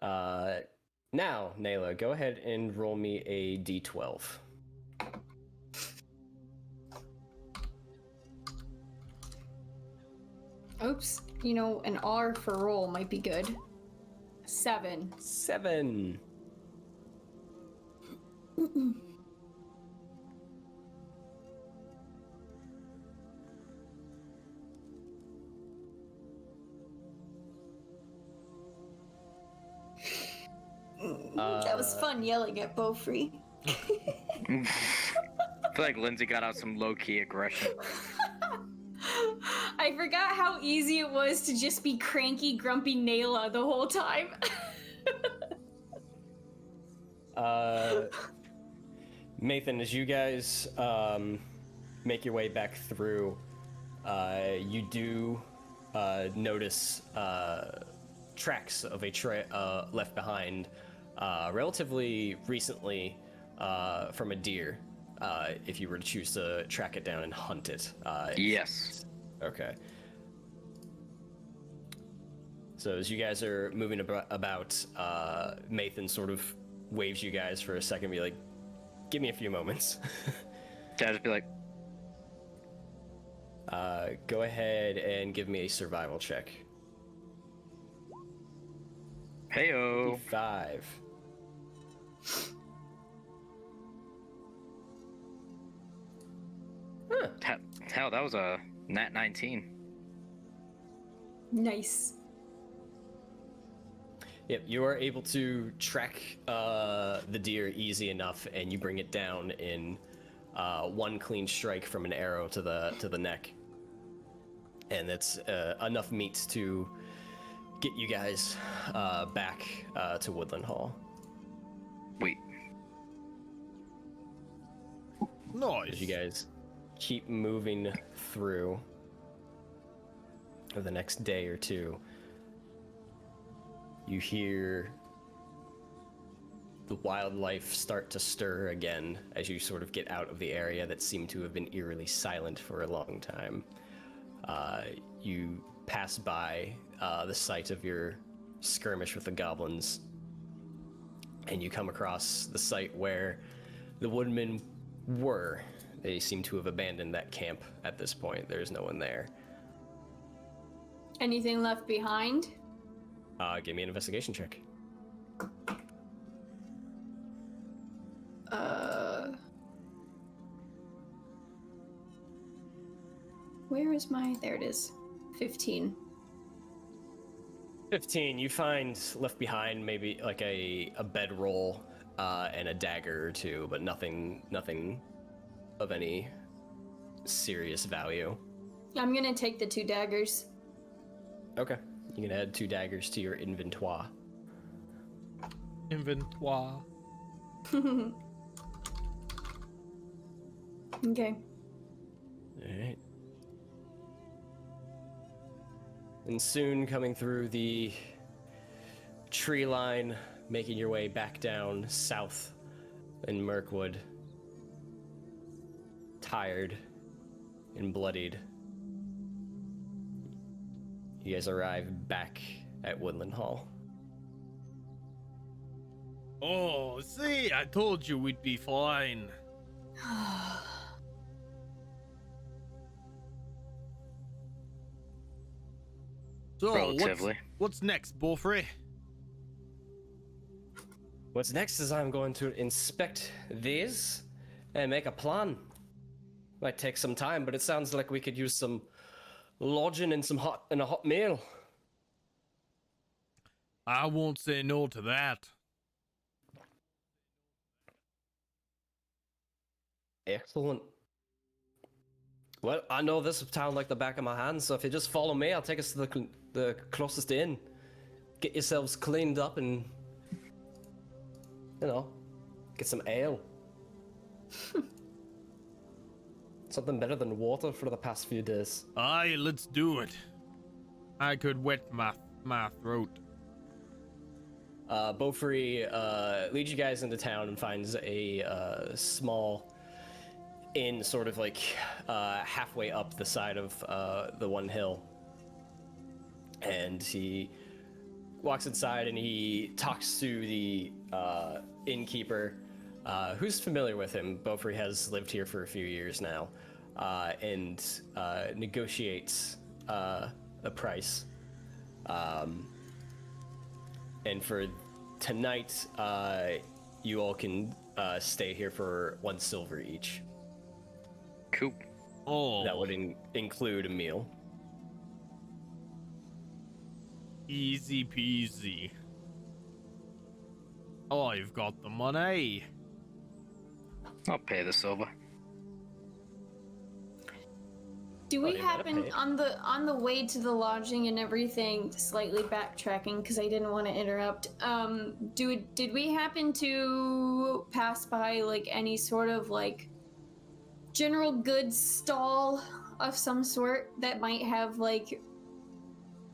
Now, Nela, go ahead and roll me a d12. Oops. You know, an R for roll might be good. 7. 7. That was fun yelling at Bofri. I feel like Lindsay got out some low-key aggression. I forgot how easy it was to just be cranky, grumpy Nela the whole time. Maethon, as you guys make your way back through, you do notice tracks of a trail left behind relatively recently from a deer, if you were to choose to track it down and hunt it. Yes. Okay. So as you guys are moving about, Maethon sort of waves you guys for a second, be like, give me a few moments. Dad just be like, Go ahead and give me a survival check. heyo. 5. Huh. Hell, that was a nat 19. Nice. Yep, you are able to track the deer easy enough, and you bring it down in one clean strike from an arrow to the neck, and that's enough meat to get you guys back to Woodland Hall. Wait. Nice. As you guys keep moving through over the next day or two, you hear the wildlife start to stir again as you sort of get out of the area that seemed to have been eerily silent for a long time. You pass by the site of your skirmish with the goblins, and you come across the site where the woodmen were. They seem to have abandoned that camp at this point. There's no one there. Anything left behind? Give me an investigation check. Where is my... There it is. 15. 15, you find left behind maybe like a bedroll and a dagger or two, but nothing of any serious value. I'm gonna take the 2 daggers. Okay. You can add 2 daggers to your inventoire. Inventoire. Okay. Alright. And soon coming through the tree line, making your way back down south in Mirkwood, tired and bloodied, you guys arrive back at Woodland Hall. Oh, see, I told you we'd be fine. So, Relatively. what's next, Bofri? What's next is I'm going to inspect these and make a plan. Might take some time, but it sounds like we could use some lodging and a hot meal. I won't say no to that. Excellent. Well, I know this town like the back of my hand, so if you just follow me, I'll take us to the closest inn. Get yourselves cleaned up and, you know, get some ale. Something better than water for the past few days. Aye, let's do it. I could wet my throat. Bofri leads you guys into town and finds a small inn, sort of like halfway up the side of the one hill. And he walks inside and he talks to the innkeeper, who's familiar with him. Bofri has lived here for a few years now, and negotiates a price. And for tonight, you all can stay here for 1 silver each. Cool. Oh, That would include a meal. easy peasy. I've got the money. I'll pay the silver. Do we you gotta happen pay. on the way to the lodging and everything, slightly backtracking because I didn't want to interrupt, did we happen to pass by like any sort of like general goods stall of some sort that might have like,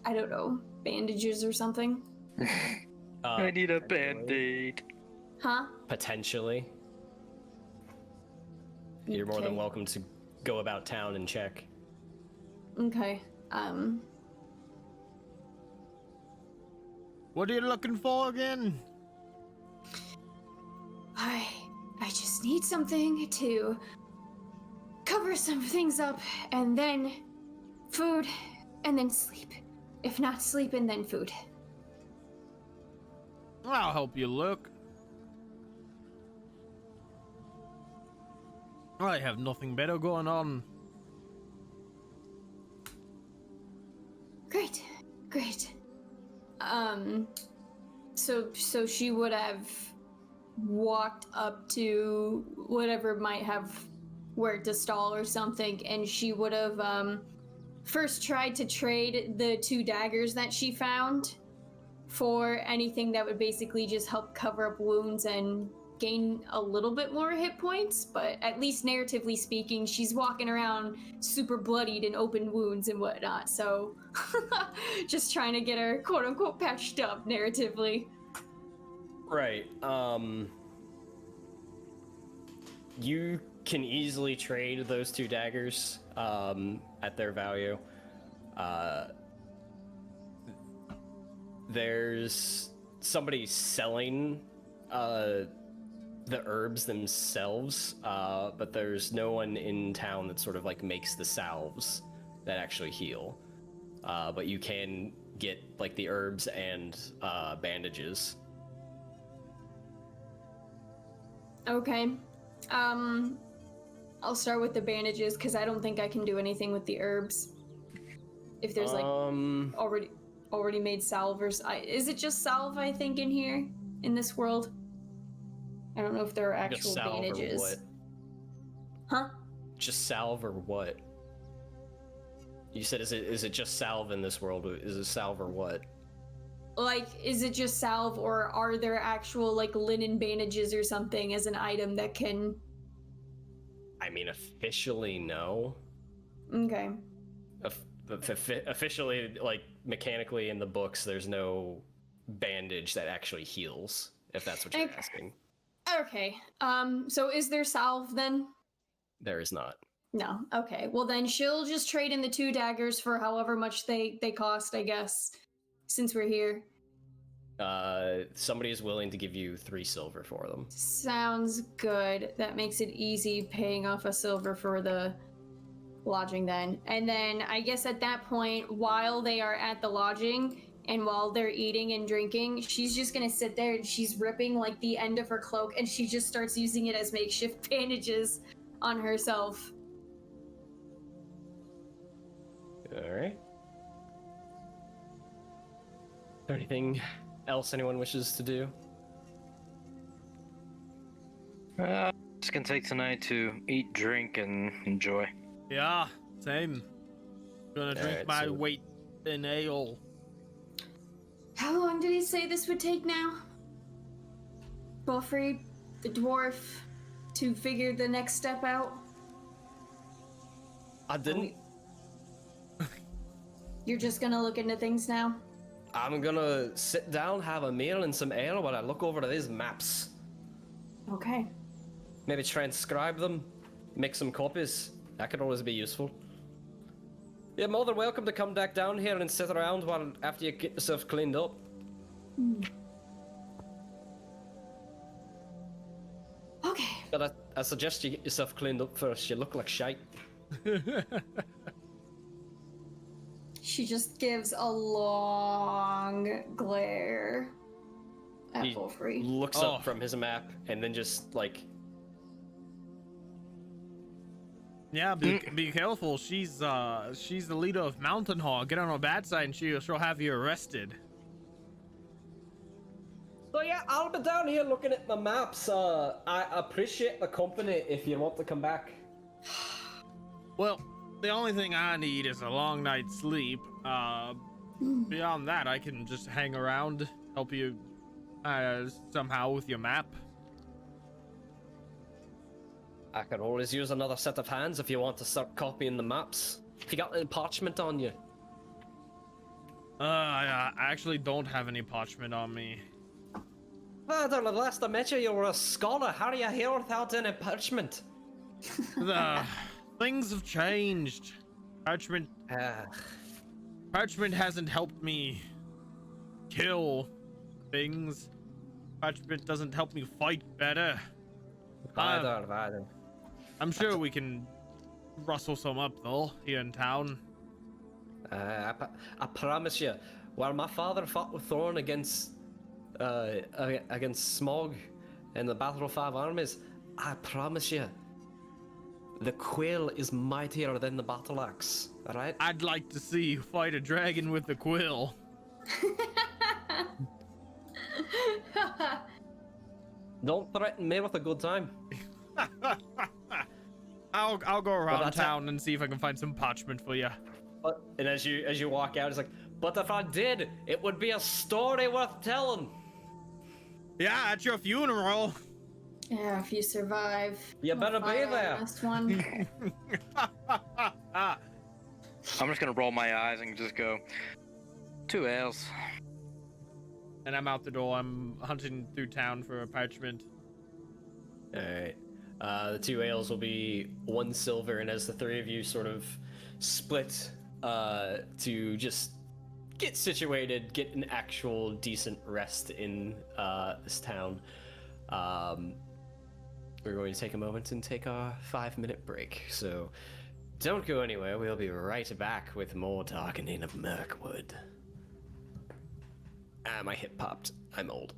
I don't know, bandages or something? I need a potentially. band-aid. Huh? Potentially. You're more than Okay. welcome to go about town and check. Okay. What are you looking for again? I just need something to cover some things up, and then food, and then sleep. If not sleep, and then food. I'll help you look. I have nothing better going on. Great, great. So she would have walked up to whatever might have worked a stall or something, and she would have first tried to trade the 2 daggers that she found for anything that would basically just help cover up wounds and gain a little bit more hit points, but at least narratively speaking, she's walking around super bloodied and open wounds and whatnot. So just trying to get her quote unquote patched up narratively. Right. You can easily trade those 2 daggers at their value. There's somebody selling the herbs themselves, but there's no one in town that sort of like makes the salves that actually heal. But you can get like the herbs and bandages. Okay. I'll start with the bandages because I don't think I can do anything with the herbs. If there's like already made salve or is it just salve? I think in here in this world. I don't know if there are actual bandages. Or what? Huh? Just salve or what? You said is it just salve in this world? Is it salve or what? Like, is it just salve, or are there actual like linen bandages or something as an item that can? I mean, officially no. Okay. Officially, like mechanically in the books, there's no bandage that actually heals. If that's what you're asking. Okay. So is there salve then? There is not. No. Okay. Well, then she'll just trade in the 2 daggers for however much they cost, I guess. Since we're here. Somebody is willing to give you 3 silver for them. Sounds good. That makes it easy paying off a silver for the lodging then. And then I guess at that point, while they are at the lodging and while they're eating and drinking, she's just gonna sit there and she's ripping like the end of her cloak and she just starts using it as makeshift bandages on herself. Alright. Is there anything else anyone wishes to do? Just gonna take tonight to eat, drink, and enjoy. Yeah, same. Gonna drink Alright, my so- weight in ale. How long did he say this would take now? Bofri, the dwarf, to figure the next step out? I didn't. You're just gonna look into things now? I'm gonna sit down, have a meal and some ale while I look over to these maps. Okay. Maybe transcribe them, make some copies. That could always be useful. You're more than welcome to come back down here and sit around while after you get yourself cleaned up. Okay. But I suggest you get yourself cleaned up first. You look like shite. She just gives a long glare at He Bofri. looks Oh. up from his map and then just like Yeah, be careful. She's the leader of Mountain Hall. Get on her bad side, and she'll have you arrested. So yeah, I'll be down here looking at my maps. I appreciate the company if you want to come back. Well, the only thing I need is a long night's sleep. Beyond that, I can just hang around, help you somehow with your map. I could always use another set of hands if you want to start copying the maps. If you got any parchment on you. I actually don't have any parchment on me. The last I met you, you were a scholar. How are you here without any parchment? The things have changed. Parchment hasn't helped me kill things. Parchment doesn't help me fight better. Either. I'm sure we can rustle some up though here in town. I promise you, while my father fought with Thorn against Smog in the Battle of 5 Armies, I promise you, the quill is mightier than the battle axe. All right? I'd like to see you fight a dragon with the quill. Don't threaten me with a good time. I'll go around that's town and see if I can find some parchment for you. And as you walk out, it's like, but if I did, it would be a story worth telling. Yeah, at your funeral. Yeah, if you survive. You we'll better be fight on there. This one. I'm just gonna roll my eyes and just go, 2 ales. And I'm out the door. I'm hunting through town for a parchment. Alright. The 2 ales will be 1 silver, and as the 3 of you sort of split to just get situated, get an actual decent rest in this town, we're going to take a moment and take our 5-minute break. So don't go anywhere. We'll be right back with more Darkening of Mirkwood. Ah, my hip popped. I'm old.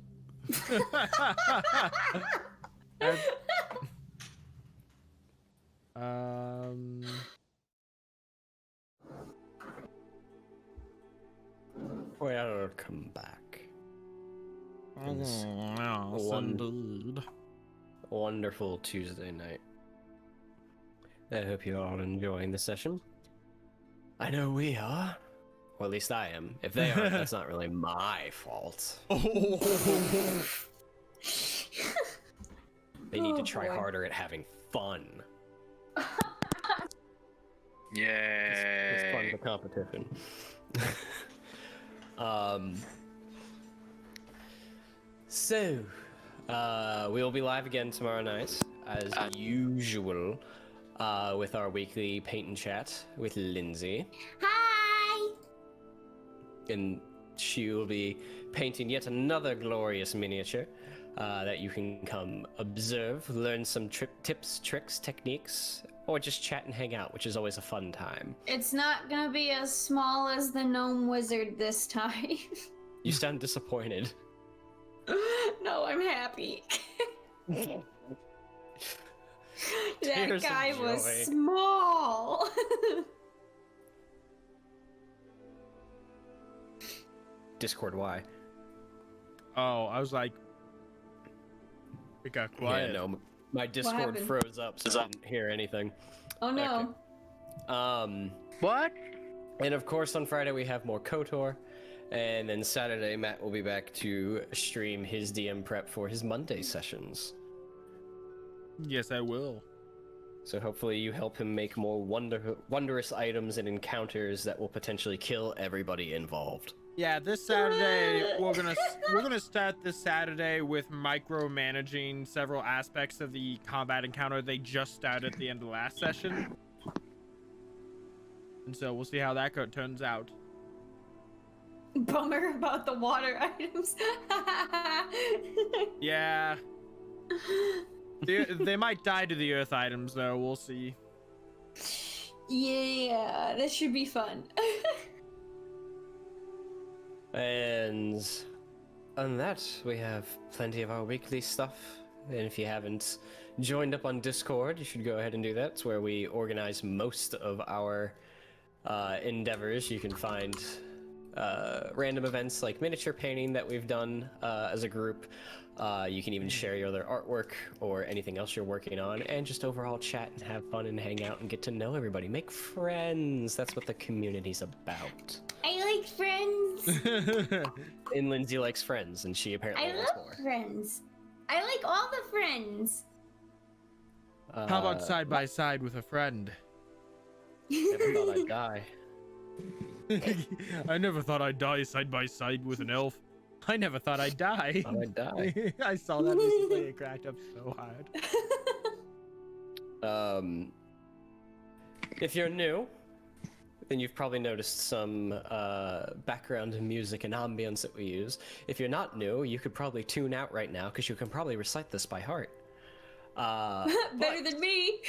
Well, come back. Yes, indeed. Wonderful Tuesday night. I hope you're all enjoying the session. I know we are. Or at least I am. If they aren't, that's not really my fault. They need to try harder at having fun. It's part of Yay. the competition. So, we'll be live again tomorrow night, as usual, with our weekly paint and chat with Lindsay. Hi! And she will be painting yet another glorious miniature that you can come observe, learn some tips, tricks, techniques, or just chat and hang out, which is always a fun time. It's not gonna be as small as the gnome wizard this time. You sound disappointed. No, I'm happy. That Tears of guy was joy. small. Discord, why? Oh, I was like, it got quiet. Yeah, no, my Discord happened? froze up, so I didn't hear anything. Oh no. What? And of course, on Friday we have more KOTOR, and then Saturday Matt will be back to stream his DM prep for his Monday sessions. Yes, I will. So hopefully you help him make more wondrous items and encounters that will potentially kill everybody involved. Yeah, this Saturday we're gonna start this Saturday with micromanaging several aspects of the combat encounter they just started at the end of the last session, and so we'll see how that turns out. Bummer about the water items. Yeah, they might die to the earth items though. We'll see. Yeah, this should be fun. And on that, we have plenty of our weekly stuff. And if you haven't joined up on Discord, you should go ahead and do that. It's where we organize most of our endeavors. You can find random events like miniature painting that we've done as a group. You can even share your other artwork or anything else you're working on, and just overall chat and have fun and hang out and get to know everybody. Make friends. That's what the community's about. I like friends. And Lindsay likes friends, and she apparently I wants love more. friends. I like all the friends. How about side by side with a friend? Never thought I'd die. I never thought I'd die side by side with an elf. I never thought I'd die. Thought I'd die. I saw that recently. It cracked up so hard. If you're new, then you've probably noticed some background music and ambience that we use. If you're not new, you could probably tune out right now because you can probably recite this by heart. Better than me.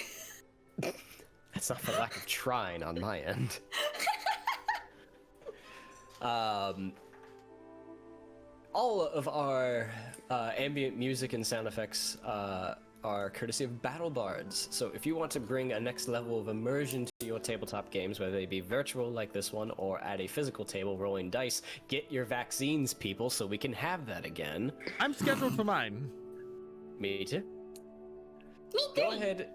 That's not for lack of trying on my end. All of our ambient music and sound effects are courtesy of Battle Bards. So if you want to bring a next level of immersion to your tabletop games, whether they be virtual like this one or at a physical table rolling dice, get your vaccines, people, so we can have that again. I'm scheduled for mine. Me too. Me Go too. ahead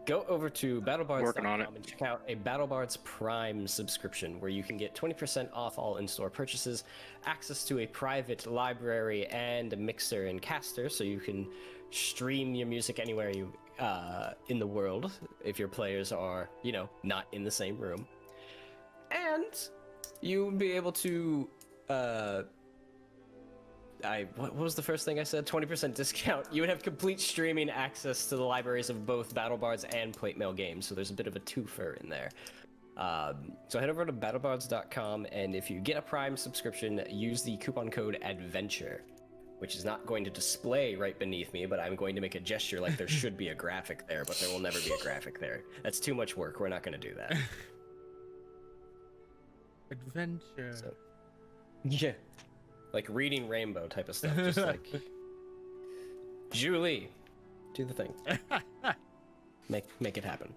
go over to Working on it. battlebards.com and check out a BattleBards Prime subscription where you can get 20% off all in-store purchases, access to a private library and a mixer and caster, so you can stream your music anywhere you in the world if your players are, you know, not in the same room. And you would be able to what was the first thing I said? 20% discount. You would have complete streaming access to the libraries of both BattleBards and Plate Mail games, so there's a bit of a twofer in there. So head over to battlebards.com, and if you get a Prime subscription, use the coupon code ADVENTURE, which is not going to display right beneath me, but I'm going to make a gesture like there should be a graphic there, but there will never be a graphic there. That's too much work. We're not going to do that. Adventure. So, yeah. Like reading Rainbow type of stuff. Just like, Julie, do the thing. Make it happen.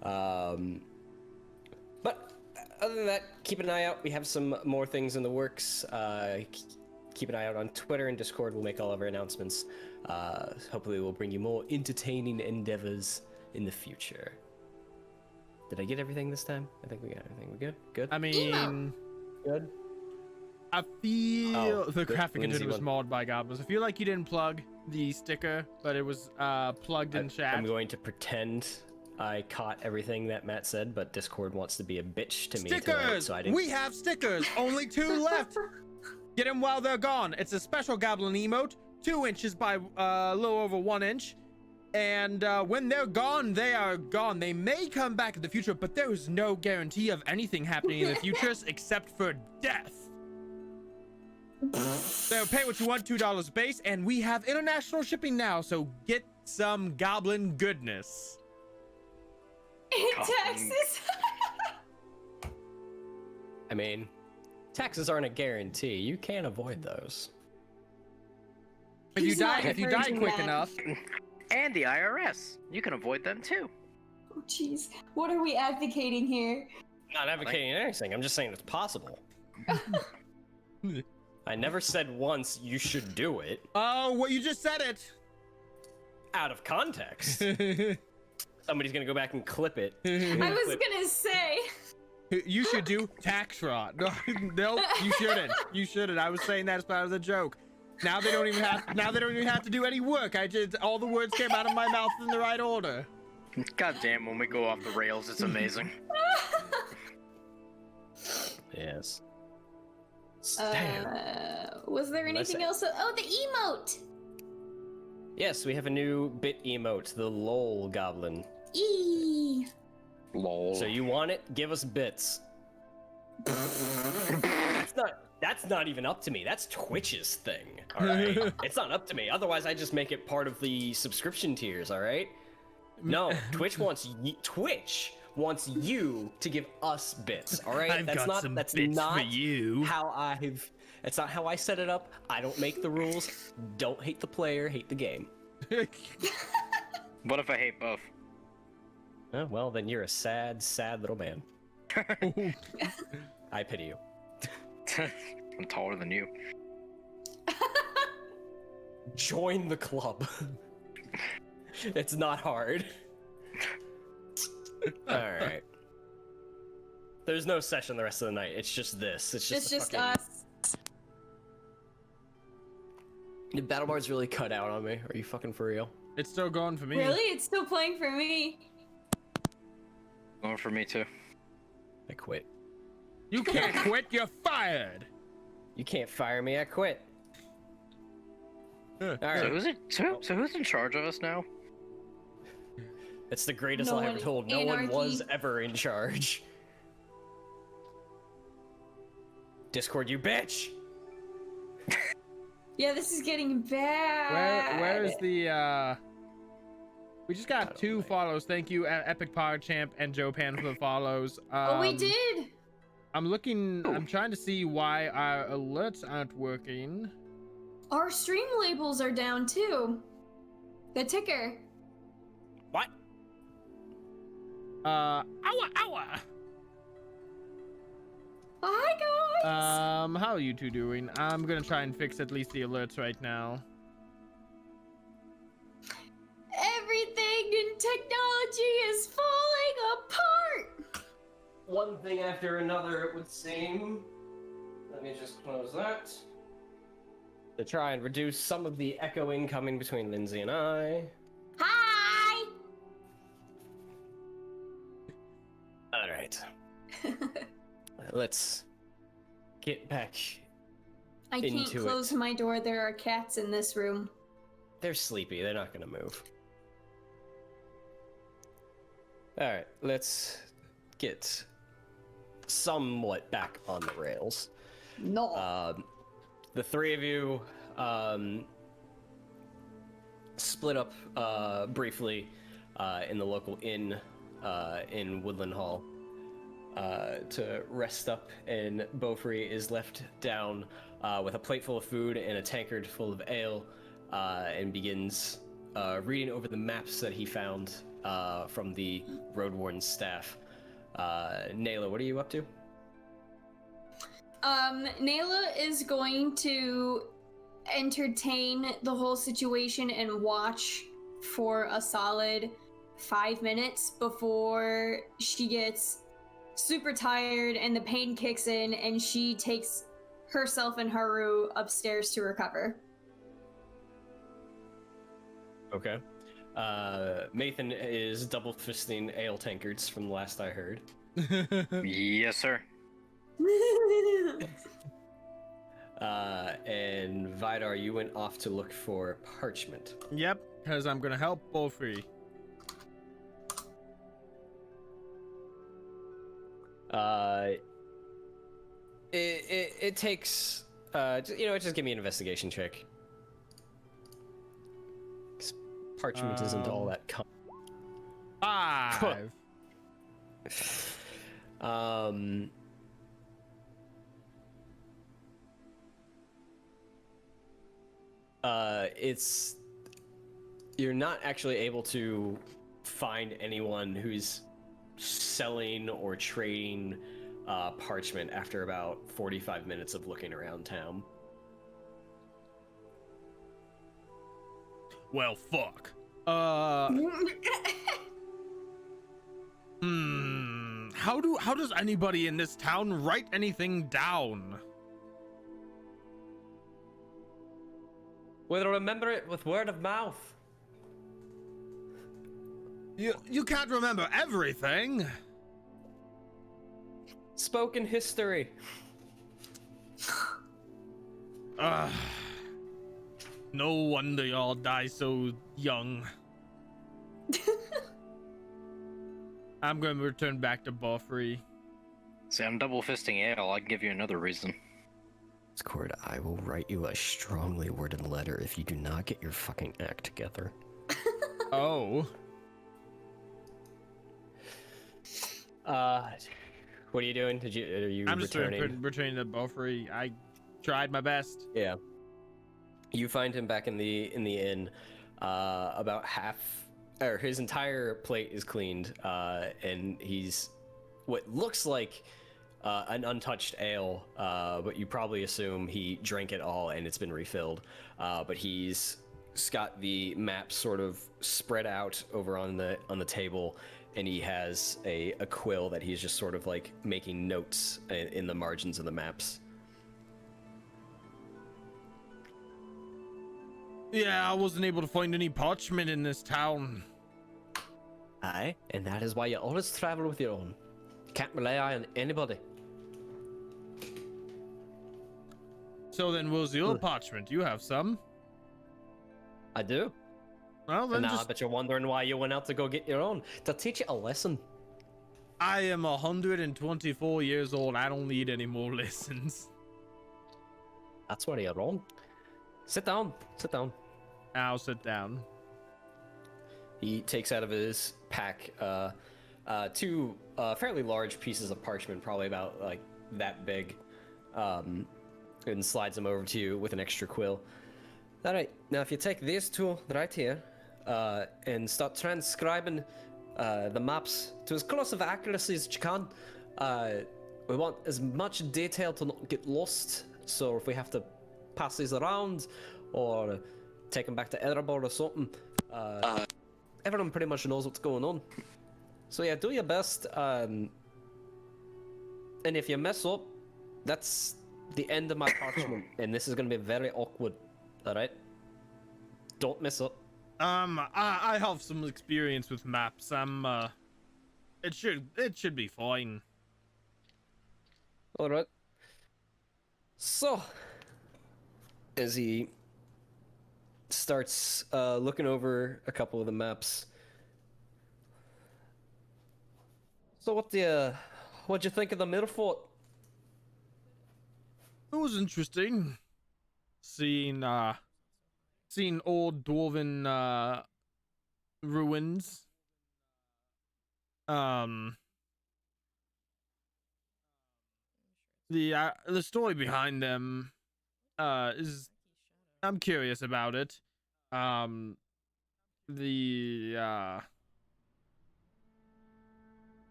But other than that, keep an eye out. We have some more things in the works. Keep an eye out on Twitter and Discord. We'll make all of our announcements. Hopefully we'll bring you more entertaining endeavors in the future. Did I get everything this time? I think we got everything. We good? Good? I mean, Good? I feel the graphic Lindsay engine was mauled by goblins. I feel like you didn't plug the sticker, but it was plugged in chat. I'm going to pretend I caught everything that Matt said, but Discord wants to be a bitch to me tonight, Stickers! so I didn't. We have stickers! Only 2 left! Get them while they're gone. It's a special goblin emote, 2 inches by a little over 1 inch. And when they're gone, they are gone. They may come back in the future, but there is no guarantee of anything happening in the future except for death. So pay what you want, $2 base, and we have international shipping now, so get some goblin goodness. In Texas. I mean, taxes aren't a guarantee. You can't avoid those. If you He's die not encouraging quick that. enough, And the IRS. You can avoid them too. Oh, jeez. What are we advocating here? Not advocating anything. I'm just saying it's possible. I never said once you should do it. oh, well, you just said it. Out of context. Somebody's gonna go back and clip it. I was gonna say. You should do tax fraud. No, you shouldn't. You shouldn't. I was saying that as part of the joke. Now they don't even have to do any work. All the words came out of my mouth in the right order. God damn, when we go off the rails, it's amazing. Yes. Damn. Was there anything else? Oh, the emote. Yes, we have a new bit emote, the LOL Goblin. Eee. Lol. So you want it? Give us bits. That's not even up to me. That's Twitch's thing. All right, it's not up to me. Otherwise, I just make it part of the subscription tiers. All right. No, Twitch wants you to give us bits. All right. That's not how I set it up. I don't make the rules. Don't hate the player. Hate the game. What if I hate both? Oh, well, then you're a sad, sad little man. I pity you. I'm taller than you. Join the club. It's not hard. Alright. There's no session the rest of the night. It's just this. It's just us. Did BattleBards really cut out on me? Are you fucking for real? It's still going for me. Really? It's still playing for me. Going for me too. I quit. You can't quit. You're fired. You can't fire me. I quit. Alright. So who's in charge of us now? It's the greatest No lie ever one- told. No one anarchy. was ever in charge. Discord, you bitch! Yeah, this is getting bad. Where is the We just got don't 2 know. follows. Thank you, Epic Power Champ and Joe Pan for the follows. Oh, we did. I'm looking. I'm trying to see why our alerts aren't working. Our stream labels are down too. The ticker. What? Owa. Hi guys. How are you 2 doing? I'm gonna try and fix at least the alerts right now. Everything and technology is falling apart. One thing after another, it would seem. Let me just close that. To try and reduce some of the echoing coming between Lindsay and I. Hi. All right. Let's get back. I can't Into close it. my door. There are cats in this room. They're sleepy. They're not gonna move. All right. Let's get somewhat back on the rails. No. The three of you split up briefly in the local inn in Woodland Hall to rest up, and Bofri is left down with a plate full of food and a tankard full of ale, and begins reading over the maps that he found from the Roadwarden's staff. Nela, what are you up to? Nela is going to entertain the whole situation and watch for a solid 5 minutes before she gets super tired and the pain kicks in and she takes herself and Haru upstairs to recover. Okay. Maethon is double fisting ale tankards from the last I heard. Yes, sir. And Vidar, you went off to look for parchment. Yep, because I'm gonna help Bofri. It takes just give me an investigation check. 'Cause parchment isn't all that 5. It's you're not actually able to find anyone who's selling or trading parchment after about 45 minutes of looking around town. Well, fuck. How does anybody in this town write anything down? We'll remember it with word of mouth. You can't remember everything. Spoken history. No wonder y'all die so young. I'm going to return back to Bofri. See, I'm double fisting ale. I can give you another reason. Discord, I will write you a strongly worded letter if you do not get your fucking act together. Oh. What are you doing? Are you I'm just returning? returning to Bofri. I tried my best. Yeah. You find him back in the inn. About half, or his entire plate is cleaned, and he's what looks like an untouched ale, but you probably assume he drank it all and it's been refilled. But he's got the maps sort of spread out over on the table, and he has a quill that he's just sort of like making notes in the margins of the maps. Yeah, I wasn't able to find any parchment in this town. Aye, and that is why you always travel with your own. Can't rely on anybody. So then, where's your parchment? You have some. I do. Well, then And now I just... bet you're wondering why you went out to go get your own. To teach you a lesson. I am 124 years old. I don't need any more lessons. That's where you're wrong. Sit down. Sit down. I'll sit down. He takes out of his pack two fairly large pieces of parchment, probably about like that big, and slides them over to you with an extra quill. All right, now if you take these two right here and start transcribing the maps to as close of accuracy as you can. We want as much detail to not get lost, so if we have to pass these around or take them back to Edinburgh or something, everyone pretty much knows what's going on. So yeah, do your best. And if you mess up, that's the end of my parchment, and this is gonna be very awkward. All right? Don't mess up. I have some experience with maps. It should be fine. All right. So, as he starts looking over a couple of the maps. So what'd you think of the middle fort? It was interesting. Seeing old dwarven ruins. The story behind them is, I'm curious about it. And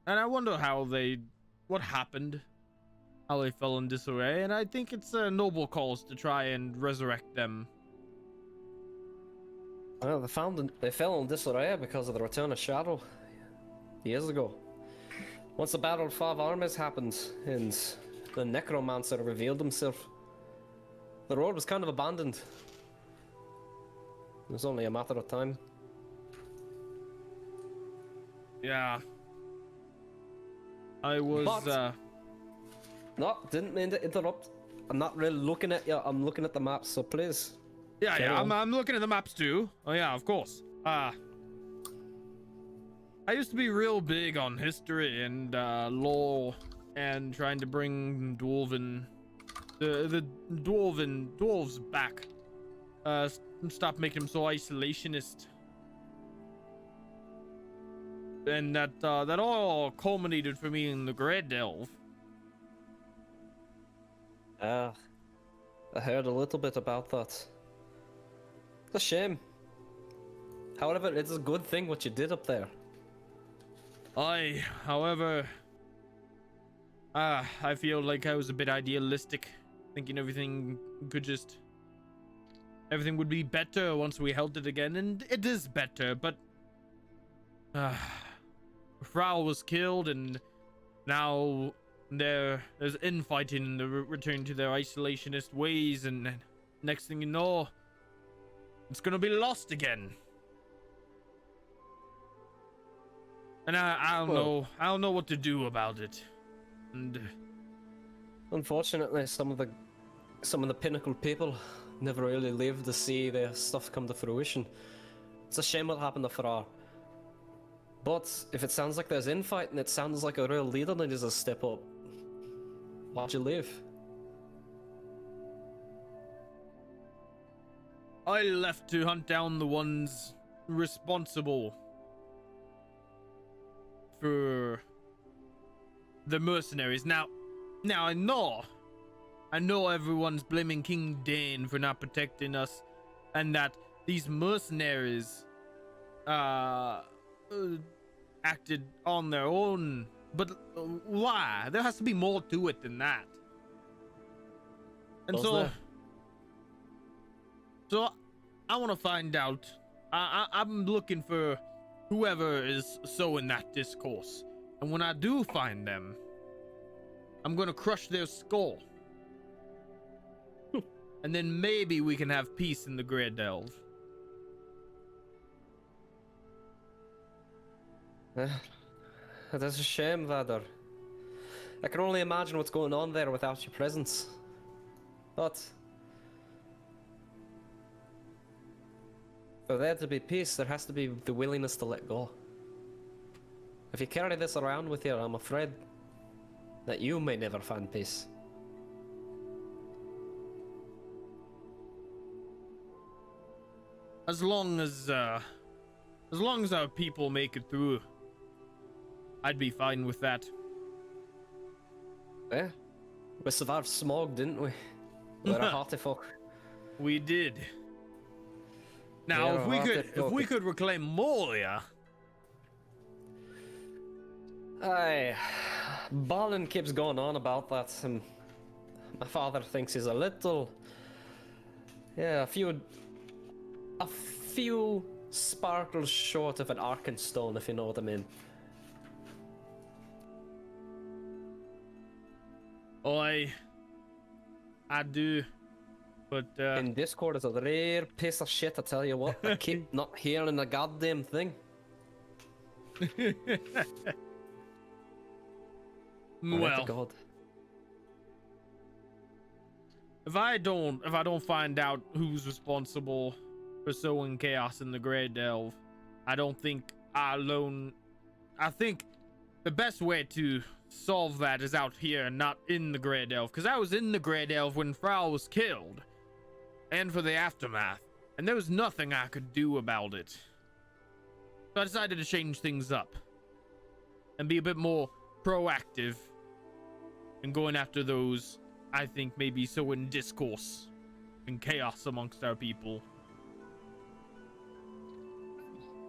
I wonder what happened, how they fell in disarray, and I think it's a noble cause to try and resurrect them. Well, they fell in disarray because of the return of Shadow years ago. Once the Battle of Five Armies happened and the Necromancer revealed himself, the road was kind of abandoned. It was only a matter of time. Yeah. I was, No, didn't mean to interrupt. I'm not really looking at you, I'm looking at the maps, so please. Yeah, I'm looking at the maps too. Oh yeah, of course. I used to be real big on history and lore and trying to bring the dwarves back. Stop making them so isolationist. And that all culminated for me in the Great Delve. I heard a little bit about that. It's a shame. However, it's a good thing what you did up there. However, I feel like I was a bit idealistic, thinking everything would be better once we held it again, and it is better, but Frau was killed, and now there's infighting and the return to their isolationist ways, and next thing you know, it's gonna be lost again. And I don't know what to do about it. And unfortunately, some of the pinnacle people never really lived to see their stuff come to fruition. It's a shame what happened to Farrar. But if it sounds like there's infighting, it sounds like a real leader needs to step up. Why'd you leave? I left to hunt down the ones responsible for the mercenaries. Now I know everyone's blaming King Dane for not protecting us, and that these mercenaries acted on their own, but why? There has to be more to it than that. And so I want to find out. I'm looking for whoever is sowing that discourse, and when I do find them, I'm gonna crush their skull. And then maybe we can have peace in the Great Delve. That's a shame, Vidar. I can only imagine what's going on there without your presence. But for there to be peace, there has to be the willingness to let go. If you carry this around with you, I'm afraid that you may never find peace. As long as our people make it through, I'd be fine with that. Yeah, we survived smog, didn't we? We're a hearty folk. We did. Now, if we could reclaim Moria. Aye, Balin keeps going on about that, and my father thinks he's a few sparkles short of an Arkenstone, if you know what I mean. I do, but In Discord is a rare piece of shit, I tell you what. I keep not hearing a goddamn thing. well, God. if I don't find out who's responsible for sowing chaos in the Grey Delve, I don't think I think the best way to solve that is out here and not in the Grey Delve, because I was in the Grey Delve when Frau was killed and for the aftermath, and there was nothing I could do about it. So I decided to change things up and be a bit more proactive in going after those I think maybe sowing discourse and chaos amongst our people.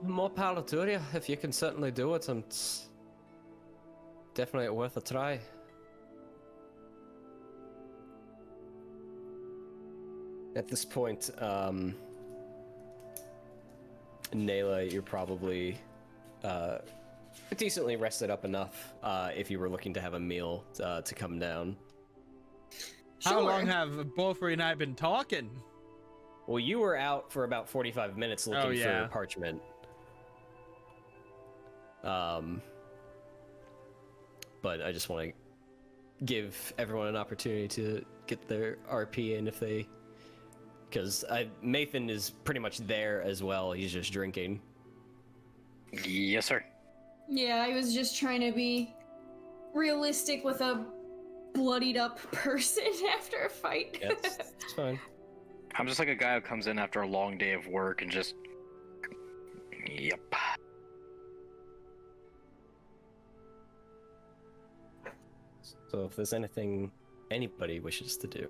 More power to you, if you can certainly do it, and it's definitely worth a try. At this point, Nela, you're probably decently rested up enough if you were looking to have a meal to come down. How long have Bofri and I been talking? Well, you were out for about 45 minutes looking for parchment. But I just want to give everyone an opportunity to get their RP in if they... Because Maethon is pretty much there as well, he's just drinking. Yes, sir. Yeah, I was just trying to be realistic with a bloodied up person after a fight. Yes, it's fine. I'm just like a guy who comes in after a long day of work and just... Yep. So if there's anything anybody wishes to do.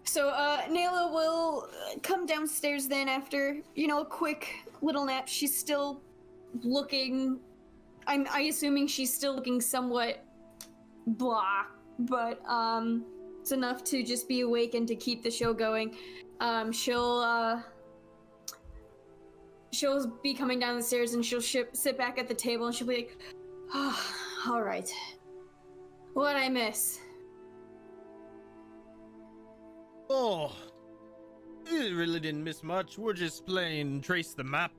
So, Nela will come downstairs then after, a quick little nap. She's still looking... I assuming she's still looking somewhat blah, but, it's enough to just be awake and to keep the show going. She'll be coming down the stairs and she'll sit back at the table and she'll be like, oh, all right. What'd I miss? Oh, it really didn't miss much. We're just playing Trace the Map.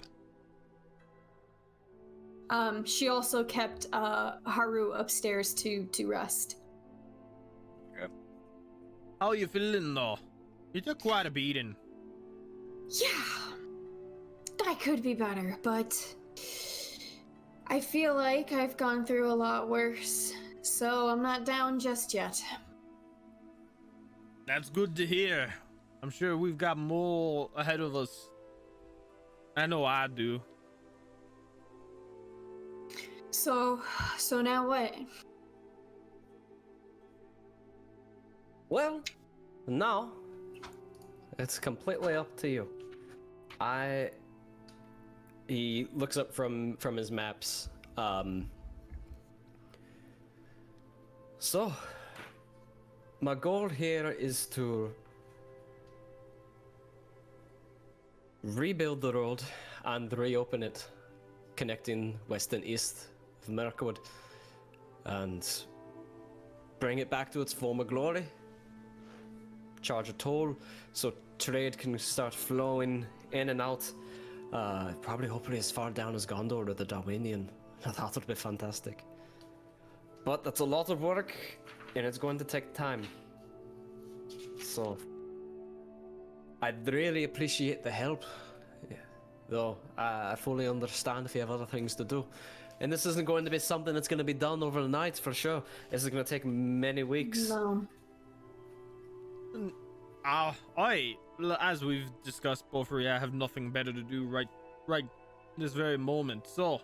She also kept Haru upstairs to rest. Yep. How you feeling though? You took quite a beating. Yeah, I could be better, but I feel like I've gone through a lot worse, so I'm not down just yet. That's good to hear. I'm sure we've got more ahead of us. I know I do. So now what? Well, now it's completely up to you. He looks up from his maps. So my goal here is to rebuild the road and reopen it, connecting west and east of Mirkwood, and bring it back to its former glory. Charge a toll so trade can start flowing in and out. Probably, hopefully, as far down as Gondor or the Darwinian. That would be fantastic. But that's a lot of work, and it's going to take time. So, I'd really appreciate the help. Though, I fully understand if you have other things to do. And this isn't going to be something that's going to be done overnight, for sure. This is going to take many weeks. No. As we've discussed, Bofri, I have nothing better to do right this very moment. So,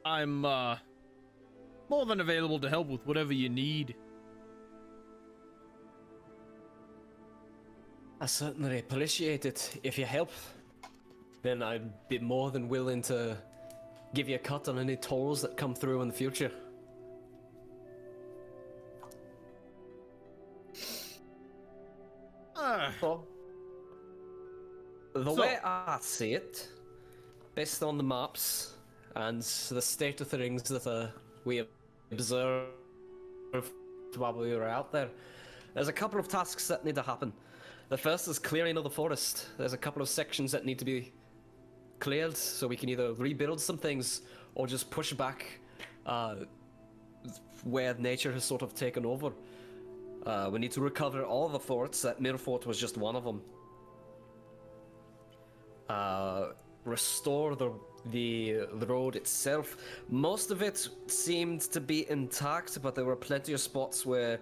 I'm more than available to help with whatever you need. I certainly appreciate it. If you help, then I'd be more than willing to give you a cut on any tolls that come through in the future. The way I see it, based on the maps and the state of things that we observed while we were out there, there's a couple of tasks that need to happen. The first is clearing of the forest. There's a couple of sections that need to be cleared so we can either rebuild some things or just push back where nature has sort of taken over. We need to recover all the forts. That Mir fort was just one of them. Restore the road itself. Most of it seemed to be intact, but there were plenty of spots where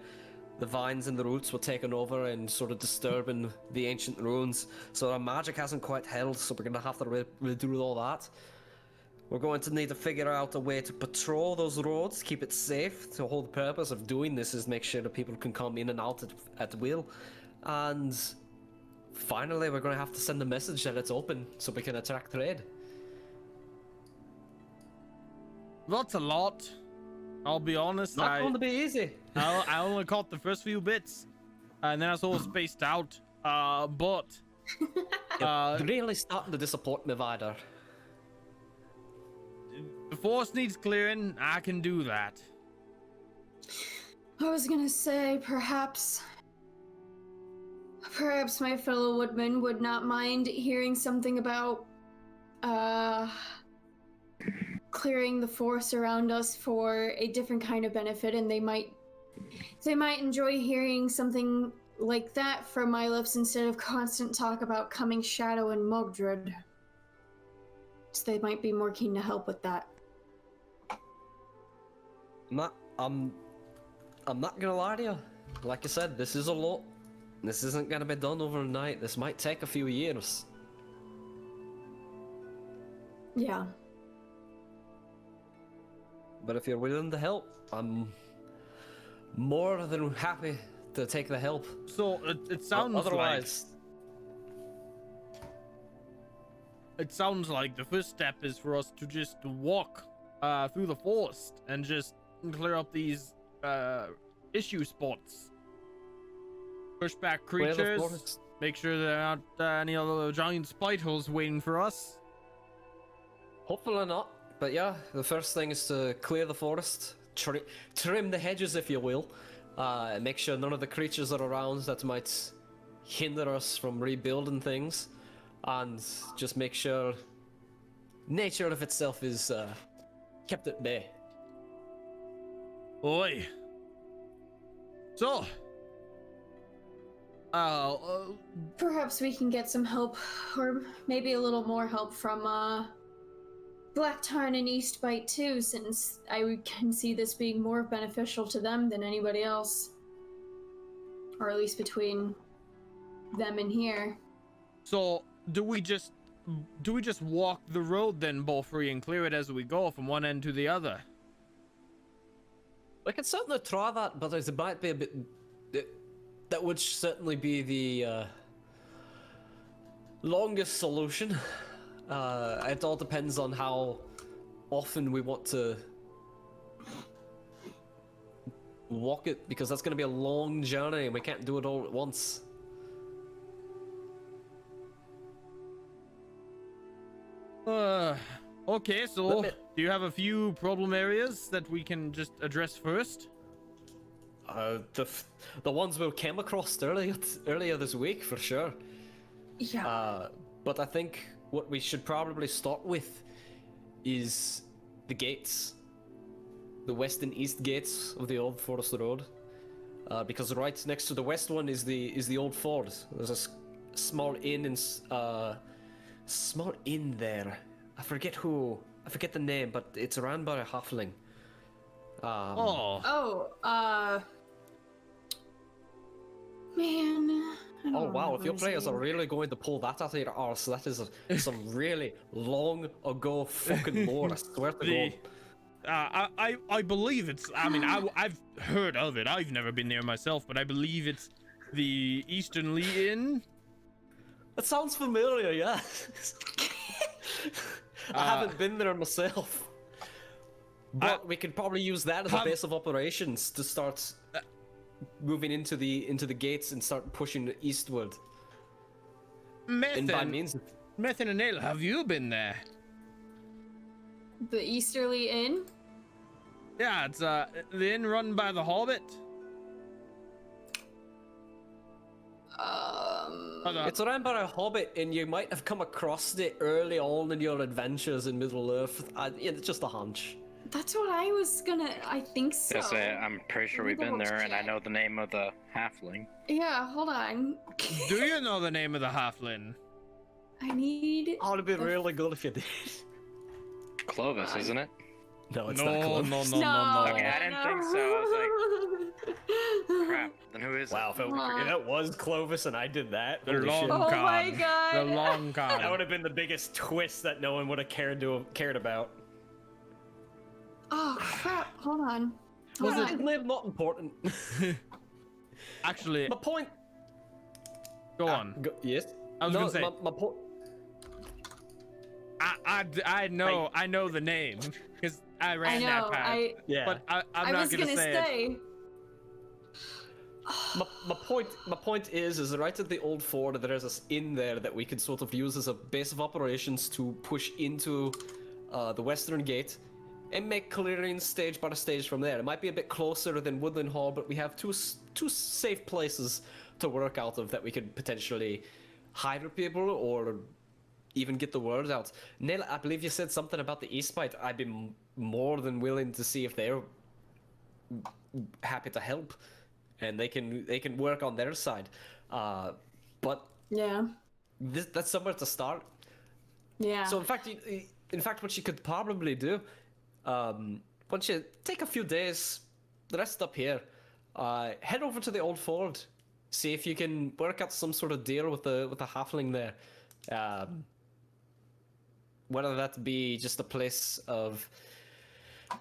the vines and the roots were taken over and sort of disturbing the ancient ruins. So our magic hasn't quite held, so we're going to have to redo all that. We're going to need to figure out a way to patrol those roads, keep it safe. The whole purpose of doing this is make sure that people can come in and out at will. And finally, we're going to have to send a message that it's open so we can attract trade. That's a lot. I'll be honest. Not going to be easy. I only caught the first few bits, and then I was all spaced out. But really starting to disappoint me, Vidar. The forest needs clearing. I can do that. I was gonna say, perhaps my fellow woodman would not mind hearing something about, clearing the forest around us for a different kind of benefit, and they might enjoy hearing something like that from my lips instead of constant talk about coming shadow and Mogdred. So they might be more keen to help with that. I'm not gonna lie to you. Like I said, this is a lot. This isn't gonna be done overnight. This might take a few years. Yeah. But if you're willing to help, I'm more than happy to take the help. So it sounds otherwise, it sounds like the first step is for us to just walk through the forest and just clear up these issue spots. Push back creatures. Make sure there aren't any other giant spite holes waiting for us. hopefully not. But yeah, the first thing is to clear the forest, trim the hedges, if you will, and make sure none of the creatures are around that might hinder us from rebuilding things, and just make sure nature of itself is kept at bay. Oi. So, perhaps we can get some help, or maybe a little more help from Blacktarn and Eastbite too, since I can see this being more beneficial to them than anybody else. Or at least between them and here. So, do we just walk the road then, Bofri, and clear it as we go from one end to the other? We can certainly try that, but it might be a bit... That would certainly be the longest solution. It all depends on how often we want to walk it, because that's going to be a long journey and we can't do it all at once. Okay, so do you have a few problem areas that we can just address first? The ones we came across earlier this week, for sure. Yeah. But I think what we should probably start with is the gates. The west and east gates of the old Forest Road. Because right next to the west one is the old ford. There's a small inn there. I forget the name, but it's ran by a halfling. Man. Oh wow, if your players are really going to pull that out of your arse, that is some really long ago fucking lore, I swear to God. I believe it's, I mean, I've heard of it. I've never been there myself, but I believe it's the Eastern Lee Inn. That sounds familiar, yeah. I haven't been there myself. But we could probably use that as a base of operations to start moving into the gates and start pushing eastward. And by means of... Maethon and Nela, have you been there? The Easterly Inn? Yeah, it's the inn run by the Hobbit. It's run by a hobbit, and you might have come across it early on in your adventures in Middle Earth. It's just a hunch. That's what I was gonna. I think so. Yes, I'm pretty sure we've been there, and I know the name of the halfling. Yeah, hold on. Do you know the name of the halfling? I need. Oh, it'd be really good if you did. Clovis, isn't it? No, it's No, not Clovis. no. Okay, I didn't think so. I was like, crap. Then who is Wow, it? if that was Clovis and I did that, The holy long shit. Oh con. my God. The long con. That would have been the biggest twist that no one would have cared about. Oh crap! Hold on. Was Hold it on. not important? Actually, My point. go on. Yes. I was gonna say. my point. I know the name because I I ran know. that path. Yeah. But I'm I not was gonna gonna say it. say. My point is right at the old fort there is this inn there that we could sort of use as a base of operations to push into the western gate and make clearing stage by stage from there. It might be a bit closer than Woodland Hall, but we have two safe places to work out of that we could potentially hire people or even get the word out. Nela, I believe you said something about the Eastbite. I'd be more than willing to see if they're happy to help, and they can work on their side. But Yeah. that's somewhere to start. Yeah. So in fact, what you could probably do, once you take a few days, rest up here, head over to the old fort, see if you can work out some sort of deal with the halfling there. Whether that be just a place of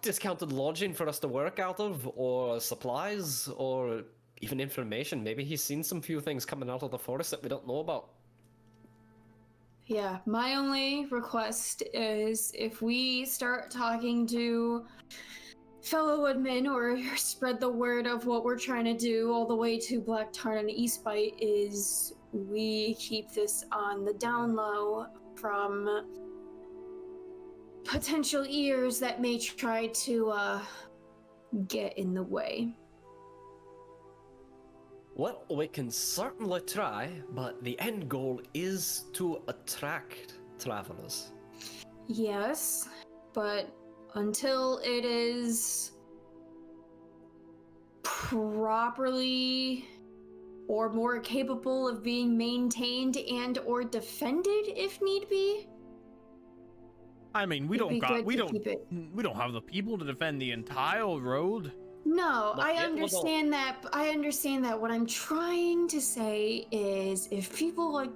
discounted lodging for us to work out of, or supplies, or even information. Maybe he's seen some few things coming out of the forest that we don't know about. Yeah, my only request is if we start talking to fellow woodmen or spread the word of what we're trying to do all the way to Black Tarn and Eastbite, is we keep this on the down low from potential ears that may try to get in the way. Well, we can certainly try, but the end goal is to attract travelers. Yes, but until it is properly or more capable of being maintained and or defended if need be. I mean, we It'd be don't good to keep it. have the people to defend the entire road. No, Not I yet, understand that. I understand that. What I'm trying to say is, if people like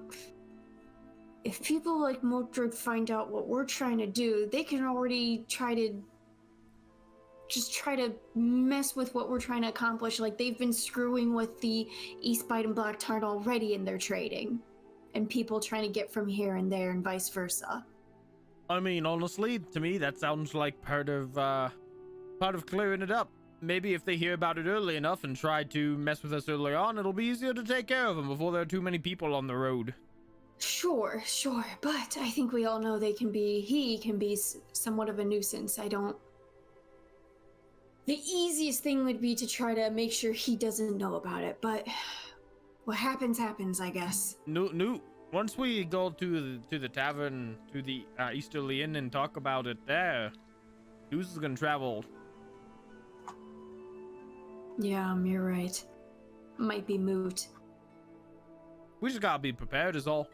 Mordred find out what we're trying to do, they can already try to mess with what we're trying to accomplish. Like they've been screwing with the Eastbite and Black Tarn already in their trading, and people trying to get from here and there and vice versa. I mean, honestly, to me, that sounds like part of clearing it up. Maybe if they hear about it early enough and try to mess with us early on, it'll be easier to take care of them before there are too many people on the road. Sure, but I think we all know he can be somewhat of a nuisance. The easiest thing would be to try to make sure he doesn't know about it, but what happens, I guess. No. Once we go to the tavern, to the Easterly Inn and talk about it there, news is gonna travel. Yeah, you're right. Might be moved. We just gotta be prepared is all.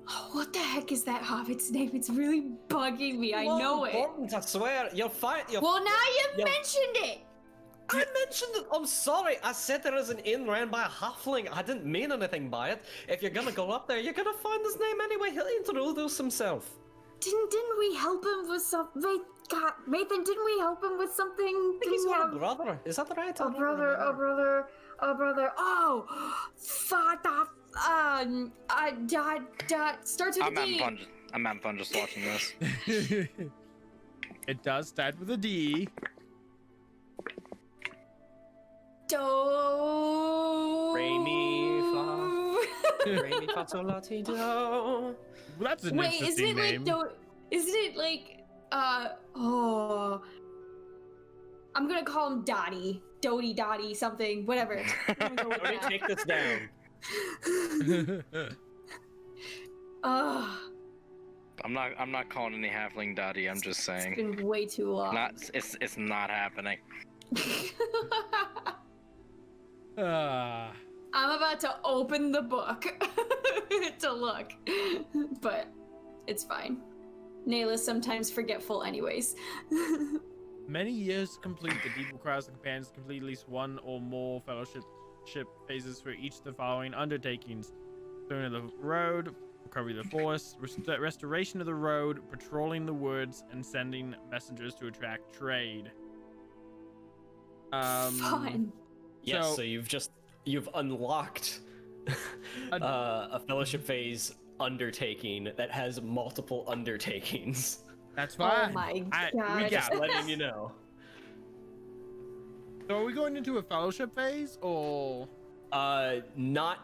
Oh, what the heck is that hobbit's name? It's really bugging me. I know it. Important, I swear. You're fine. Well, now you mentioned it. I mentioned it. I'm sorry. I said there is an inn ran by a halfling. I didn't mean anything by it. If you're gonna go up there, you're gonna find his name anyway. He'll introduce himself. Didn't we help him with something? God, Maethon, didn't we help him with something? I think he's got a brother. Is that right? A brother. Oh, Fata. Starts with a D. I'm having fun just watching this. It does start with a D. Do. Re, mi, fa. Re mi fa sol la ti do. That's an Wait, isn't interesting it name. like isn't it like oh, I'm gonna call him Dottie. Dottie, something, whatever. I'm gonna go with Let me that. take this down. Ugh, I'm not calling any halfling Dottie. I'm just it's saying. been way too long. It's not happening. Ah. I'm about to open the book to look, but it's fine. Nela's sometimes forgetful anyways. Many years to complete, the deep will cross the companions to complete at least one or more fellowship phases for each of the following undertakings: clearing of the road, recovery of the forest, restoration of the road, patrolling the woods, and sending messengers to attract trade. Fun. Yes, so you've unlocked a fellowship phase undertaking that has multiple undertakings. That's fine. Oh my We god. got Just it. letting you know. So are we going into a fellowship phase or? Not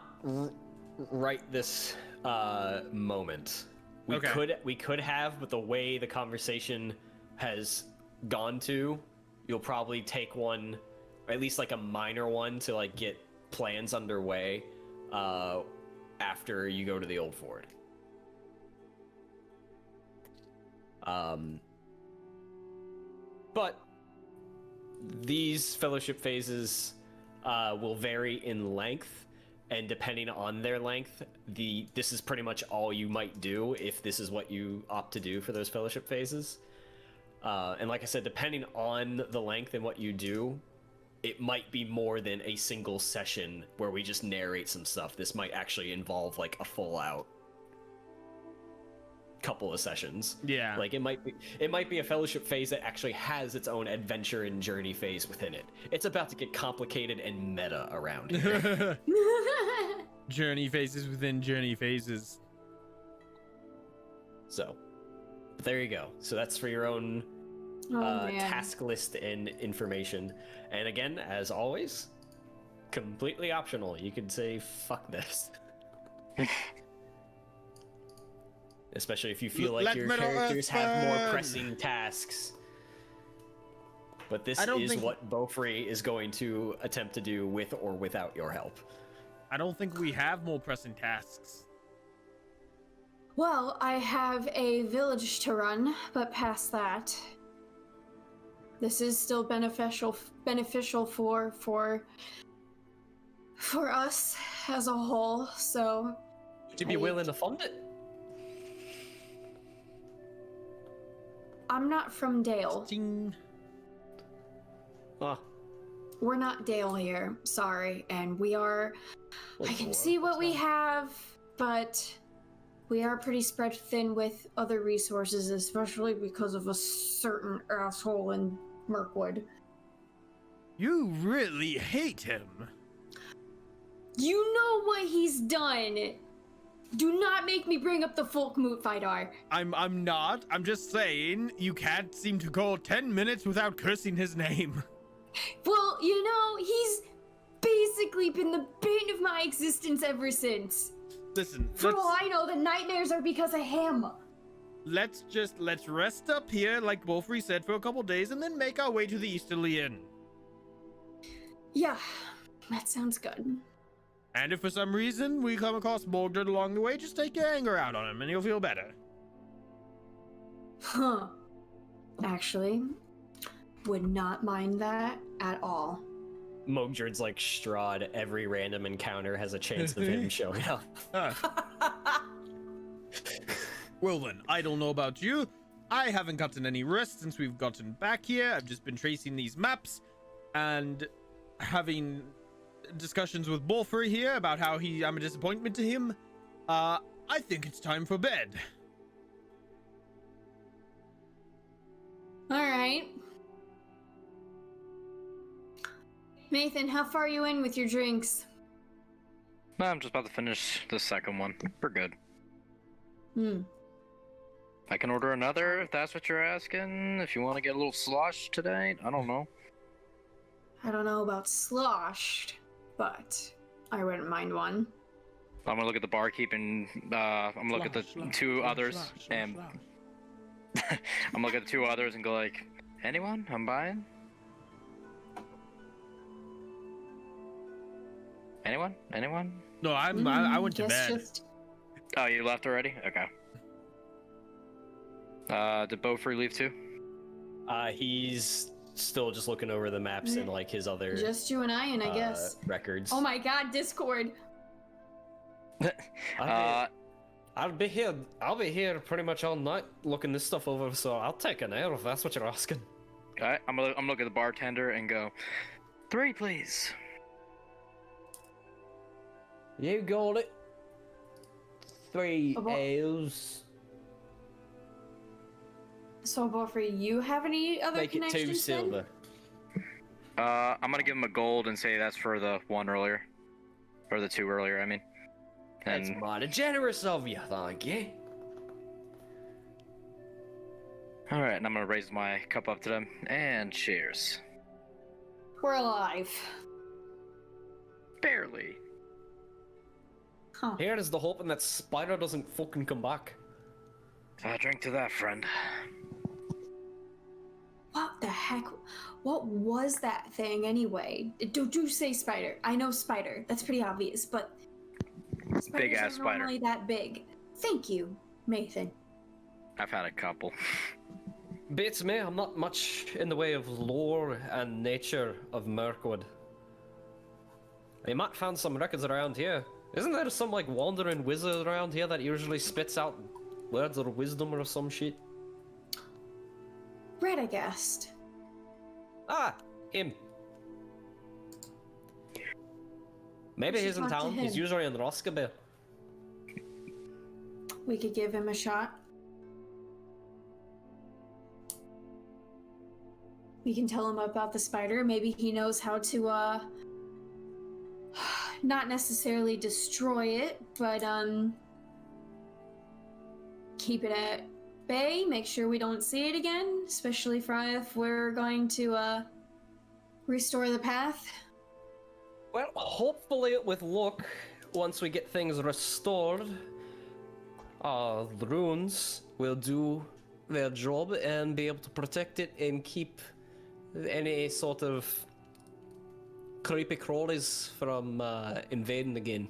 right this moment. Okay. We could have, but the way the conversation has gone to, you'll probably take one, or at least like a minor one, to like get plans underway after you go to the old fort. But these fellowship phases will vary in length, and depending on their length, this is pretty much all you might do if this is what you opt to do for those fellowship phases. And like I said, depending on the length and what you do, it might be more than a single session where we just narrate some stuff. This might actually involve like a full out couple of sessions. Yeah. Like it might be a fellowship phase that actually has its own adventure and journey phase within it. It's about to get complicated and meta around here. Journey phases within journey phases. So there you go. So that's for your own Man. task list and information. And again, as always, completely optional. You could say fuck this. Especially if you feel like Let your Middle characters Earth have more burn. pressing tasks. But this I don't is think- what Bofri is going to attempt to do with or without your help. I don't think we have more pressing tasks. Well, I have a village to run, but past that, this is still beneficial for us as a whole. So, Would you be willing to fund it? I'm not from Dale. Ding. Ah, We're not Dale here. Sorry, and we are. well, I can Dora, see what what's we that? have, but we are pretty spread thin with other resources, especially because of a certain asshole in Mirkwood. You really hate him. You know what he's done. Do not make me bring up the Folkmoot, Vidar. I'm not. I'm just saying you can't seem to go 10 minutes without cursing his name. Well, you know, he's basically been the bane of my existence ever since. Listen, For all I know, the nightmares are because of him. let's rest up here, like Bofri said, for a couple days, and then make our way to the Easterly Inn. Yeah, that sounds good. And if for some reason we come across Morgdred along the way, just take your anger out on him, and you'll feel better. Huh. Actually, would not mind that at all. Mogdred's like Strahd. Every random encounter has a chance of him showing up. Well then, I don't know about you. I haven't gotten any rest since we've gotten back here. I've just been tracing these maps and having discussions with Bofri here about how I'm a disappointment to him. I think it's time for bed. All right. Maethon, how far are you in with your drinks? No, I'm just about to finish the second one. We're good. I can order another if that's what you're asking. If you want to get a little slosh today, I don't know. I don't know about sloshed, but I wouldn't mind one. I'm gonna look at the barkeep and I'm gonna look at the two others and I'm gonna look at the two others and go like, anyone? I'm buying. Anyone? Anyone? No, I went to guess bed. just- Oh, you left already? Okay. Did Bofri leave too? He's still just looking over the maps and like his other Just you and I guess. records. Oh my god, Discord. I'll be here pretty much all night looking this stuff over, so I'll take an hour if that's what you're asking. Alright, I'm gonna look at the bartender and go, 3 please. You got it. 3 Abo- ales. So, Bofri, you have any other Make it 2 connections then? silver. I'm gonna give him a gold and say that's for the 1 earlier. Or the 2 earlier, I mean. That's And mighty generous of you, thank you. alright, and I'm gonna raise my cup up to them. And cheers. We're alive. Barely. Huh. Here is the hoping that Spider doesn't fucking come back. Drink to that, friend. What the heck? What was that thing anyway? Do say spider. I know spider. That's pretty obvious, but spiders Big ass aren't spider. normally that big. Thank you, Maethon. I've had a couple. Beats me, I'm not much in the way of lore and nature of Mirkwood. You might find some records around here. Isn't there some like wandering wizard around here that usually spits out words of wisdom or some shit? Red, I guessed. Ah, him. Maybe We he's should in talk to town. He's him. usually in Roskabel. We could give him a shot. We can tell him about the spider. Maybe he knows how to, not necessarily destroy it, but, keep it at bay, make sure we don't see it again, especially if we're going to, restore the path. Well, hopefully with luck, once we get things restored, the runes will do their job and be able to protect it and keep any sort of creepy crawlies from invading again.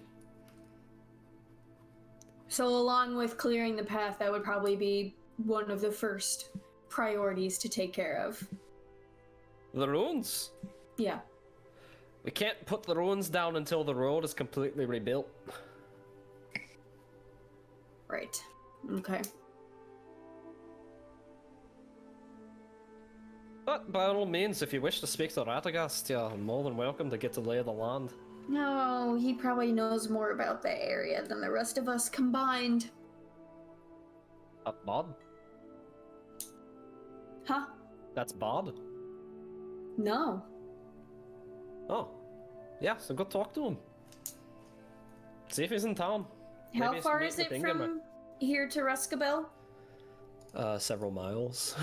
So along with clearing the path, that would probably be one of the first priorities to take care of. The runes? Yeah. We can't put the runes down until the road is completely rebuilt. Right. Okay. But by all means, if you wish to speak to Radagast, you're more than welcome to get to lay of the land. No, he probably knows more about that area than the rest of us combined. Bod? Huh? That's Bod? No. Oh. Yeah, so go talk to him. See if he's in town. How Maybe it's far meet is with it Ingemar. from here to Ruskabel? Several miles.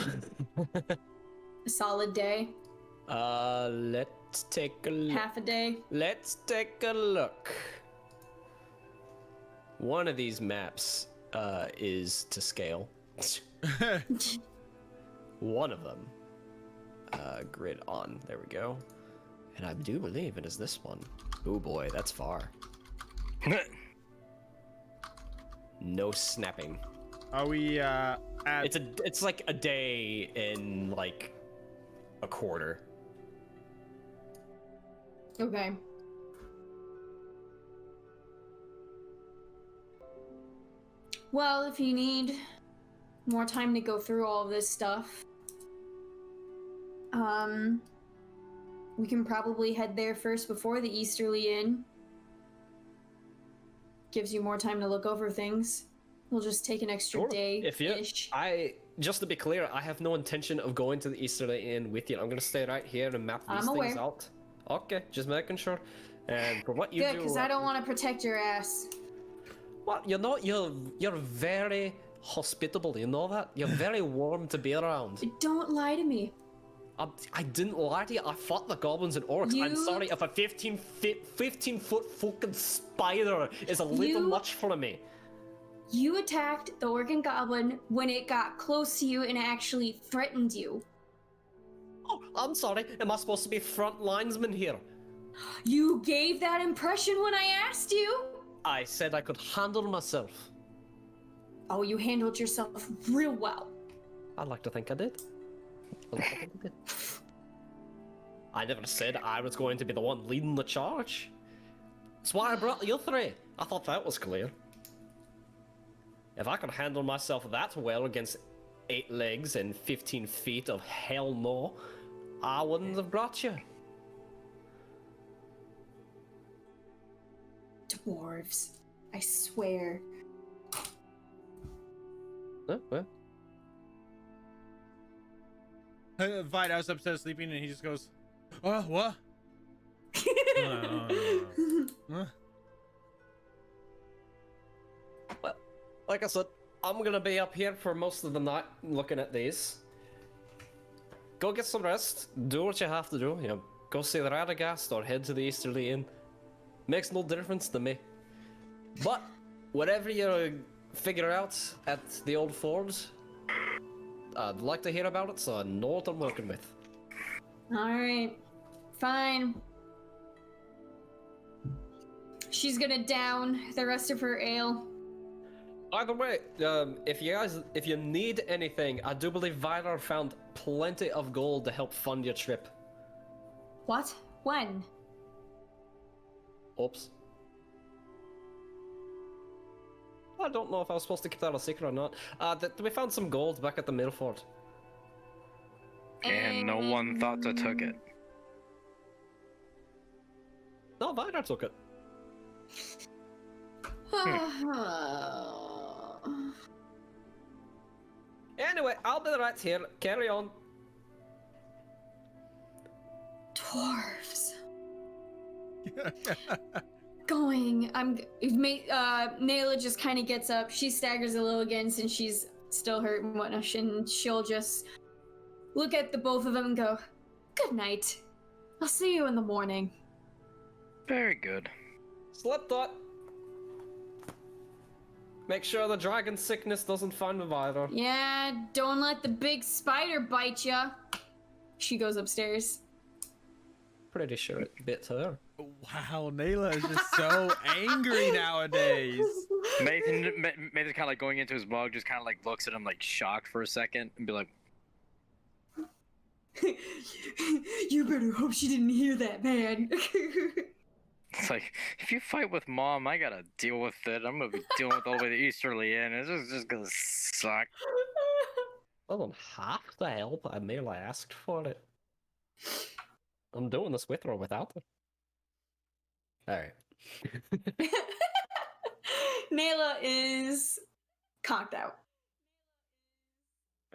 A solid day? Let's take a look. Half a day? Let's take a look. One of these maps is to scale. One of them. Grid on. There we go. And I do believe it is this one. Oh boy, that's far. No snapping. Are we at? It's like a day in like a quarter. Okay. Well, if you need more time to go through all of this stuff, we can probably head there first before the Easterly Inn. Gives you more time to look over things. We'll just take an extra day. If you, just to be clear, I have no intention of going to the Easterly Inn with you. I'm gonna stay right here and map these I'm things aware. out. Okay, just making sure. And for what you Good, do, because I don't want to protect your ass. Well, you know, you're very hospitable. You know that. You're very warm to be around. Don't lie to me. I didn't lie to you. I fought the goblins and orcs. I'm You- sorry if a 15-foot fucking spider is a little You- much for me. You attacked the orc and goblin when it got close to you and actually threatened you. Oh, I'm sorry. Am I supposed to be front linesman here? You gave that impression when I asked you. I said I could handle myself. Oh, you handled yourself real well. I'd like to think I did. I never said I was going to be the one leading the charge. That's why I brought you three. I thought that was clear. If I could handle myself that well against 8 legs and 15 feet of hell no, I wouldn't have brought you. Dwarves. I swear. Oh, well. Vidar's upstairs sleeping, and he just goes, "Oh, what?" Huh? Well, like I said, I'm gonna be up here for most of the night looking at these. Go get some rest, do what you have to do, you know, go see the Radagast or head to the Easterly Inn. Makes no difference to me. But, whatever you figure out at the old ford, I'd like to hear about it so I know what I'm working with. Alright. Fine. She's gonna down the rest of her ale. Either way, if you need anything, I do believe Vidar found plenty of gold to help fund your trip. What? When? Oops. I don't know if I was supposed to keep that a secret or not. We found some gold back at the Milford. And no one thought to took it. No, Vidar took it. Anyway, I'll be right here. Carry on. Dwarves. Nela just kind of gets up. She staggers a little again since she's still hurt and whatnot, and she'll just look at the both of them and go, "Good night. I'll see you in the morning." Very good. Slept up. Make sure the dragon sickness doesn't find me either. Yeah, don't let the big spider bite ya. She goes upstairs. Pretty sure it bit her. Wow, Nela is just so angry nowadays. Maethon's kind of like going into his mug, just kind of like looks at him like shocked for a second and be like, You better hope she didn't hear that, man. it's like, if you fight with Mom, I gotta deal with it. I'm gonna be dealing with all the way to Easterly Inn. It's just gonna suck. I don't have to help. I merely asked for it. I'm doing this with her or without her. Alright. Nela is conked out.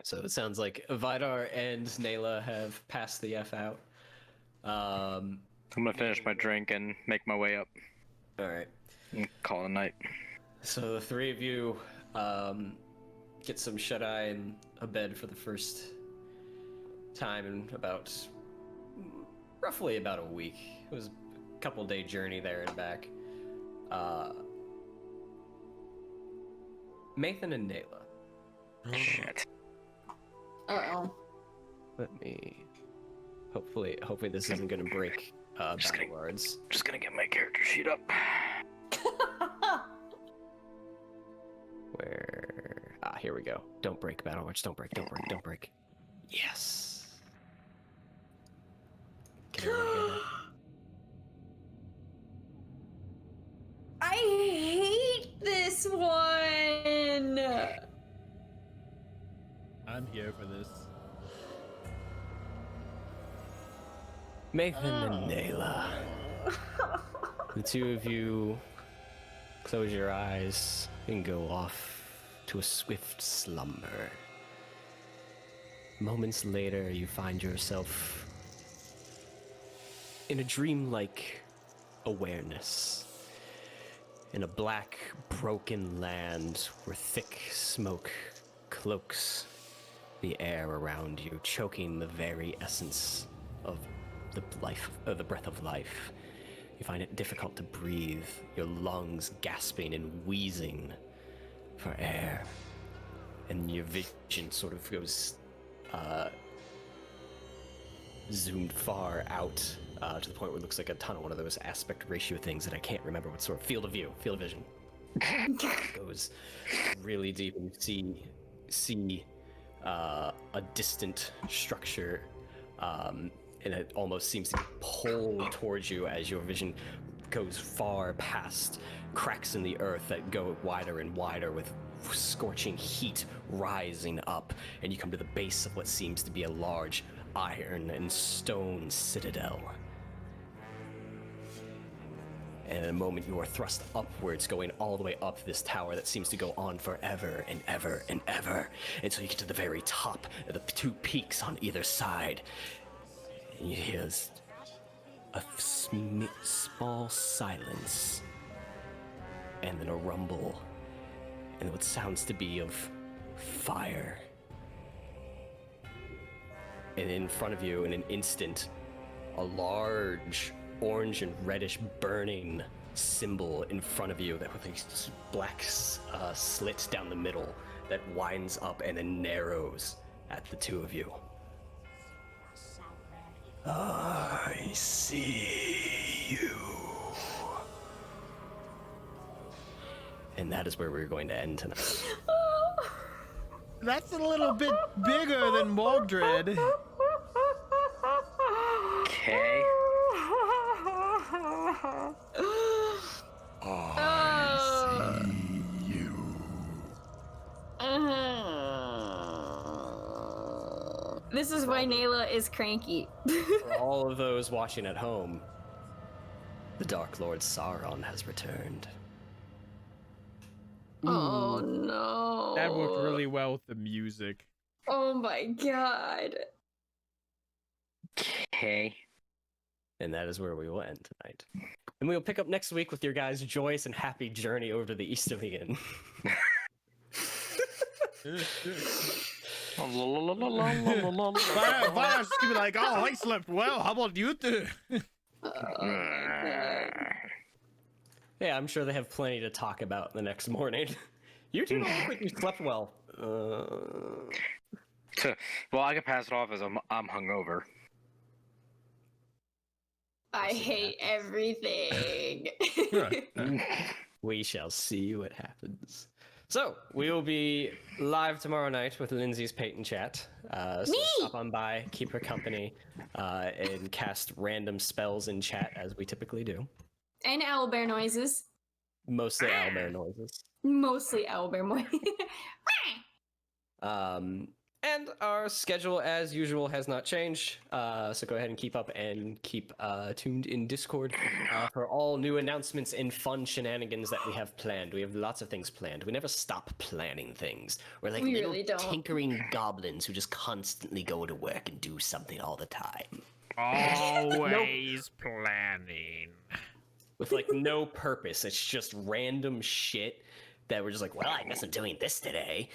So it sounds like Vidar and Nela have passed the F out. I'm gonna finish my drink and make my way up Alright. and call it a night. So the three of you get some shut-eye and a bed for the first time in roughly about a week. It was a couple-day journey there and back. Maethon and Nela. Shit. Uh-oh. Let me... Hopefully this isn't gonna break battle words. Just gonna get my character sheet up. Where... here we go. Don't break battle words. Don't break. Yes. Can everyone hear that? I hate this one. I'm here for this. Maethon and Nela. The two of you close your eyes and go off to a swift slumber. Moments later, you find yourself in a dreamlike awareness. In a black, broken land where thick smoke cloaks the air around you, choking the very essence of the breath of life. You find it difficult to breathe, your lungs gasping and wheezing for air. And your vision sort of goes zoomed far out to the point where it looks like a tunnel, one of those aspect ratio things that I can't remember what sort of field of vision. Goes really deep, and you see a distant structure, and it almost seems to be pulled towards you as your vision goes far past cracks in the earth that go wider and wider with scorching heat rising up, and you come to the base of what seems to be a large iron and stone citadel. And in a moment, you are thrust upwards, going all the way up this tower that seems to go on forever and ever and ever, until you get to the very top of the two peaks on either side. And you hear a small silence, and then a rumble, and what sounds to be of fire. And in front of you, in an instant, a large orange and reddish burning symbol in front of you that with these black slits down the middle that winds up and then narrows at the two of you. I see you. And that is where we're going to end tonight. That's a little bit bigger than Mordred. Okay. I see you. This is why Nela is cranky. For all of those watching at home, the Dark Lord Sauron has returned. Oh no. That worked really well with the music. Oh my god. Okay. And that is where we will end tonight. And we will pick up next week with your guys' joyous and happy journey over to the Easterling. Vidar's just gonna be like, oh, I slept well. How about you two? Yeah, I'm sure they have plenty to talk about the next morning. You two don't look like you slept well. Well, I can pass it off as I'm hungover. I hate everything. We shall see what happens. So, we will be live tomorrow night with Lindsay's Peyton chat. So stop on by, keep her company, and cast random spells in chat as we typically do. And owlbear noises. Mostly owlbear noises. Mostly owlbear noises. And our schedule, as usual, has not changed. So go ahead and keep up and keep tuned in Discord for all new announcements and fun shenanigans that we have planned. We have lots of things planned. We never stop planning things. We're like We little really don't. tinkering goblins who just constantly go to work and do something all the time. Always planning. With like no purpose. It's just random shit that we're just like, well, I guess I'm doing this today.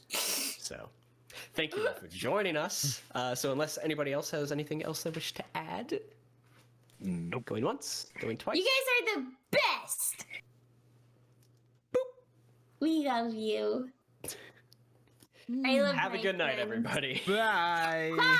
So... thank you all for joining us. So unless anybody else has anything else they wish to add? Nope. Going once, going twice. You guys are the best. Boop. We love you. I love Have a my good night, friends. everybody. Bye. Bye.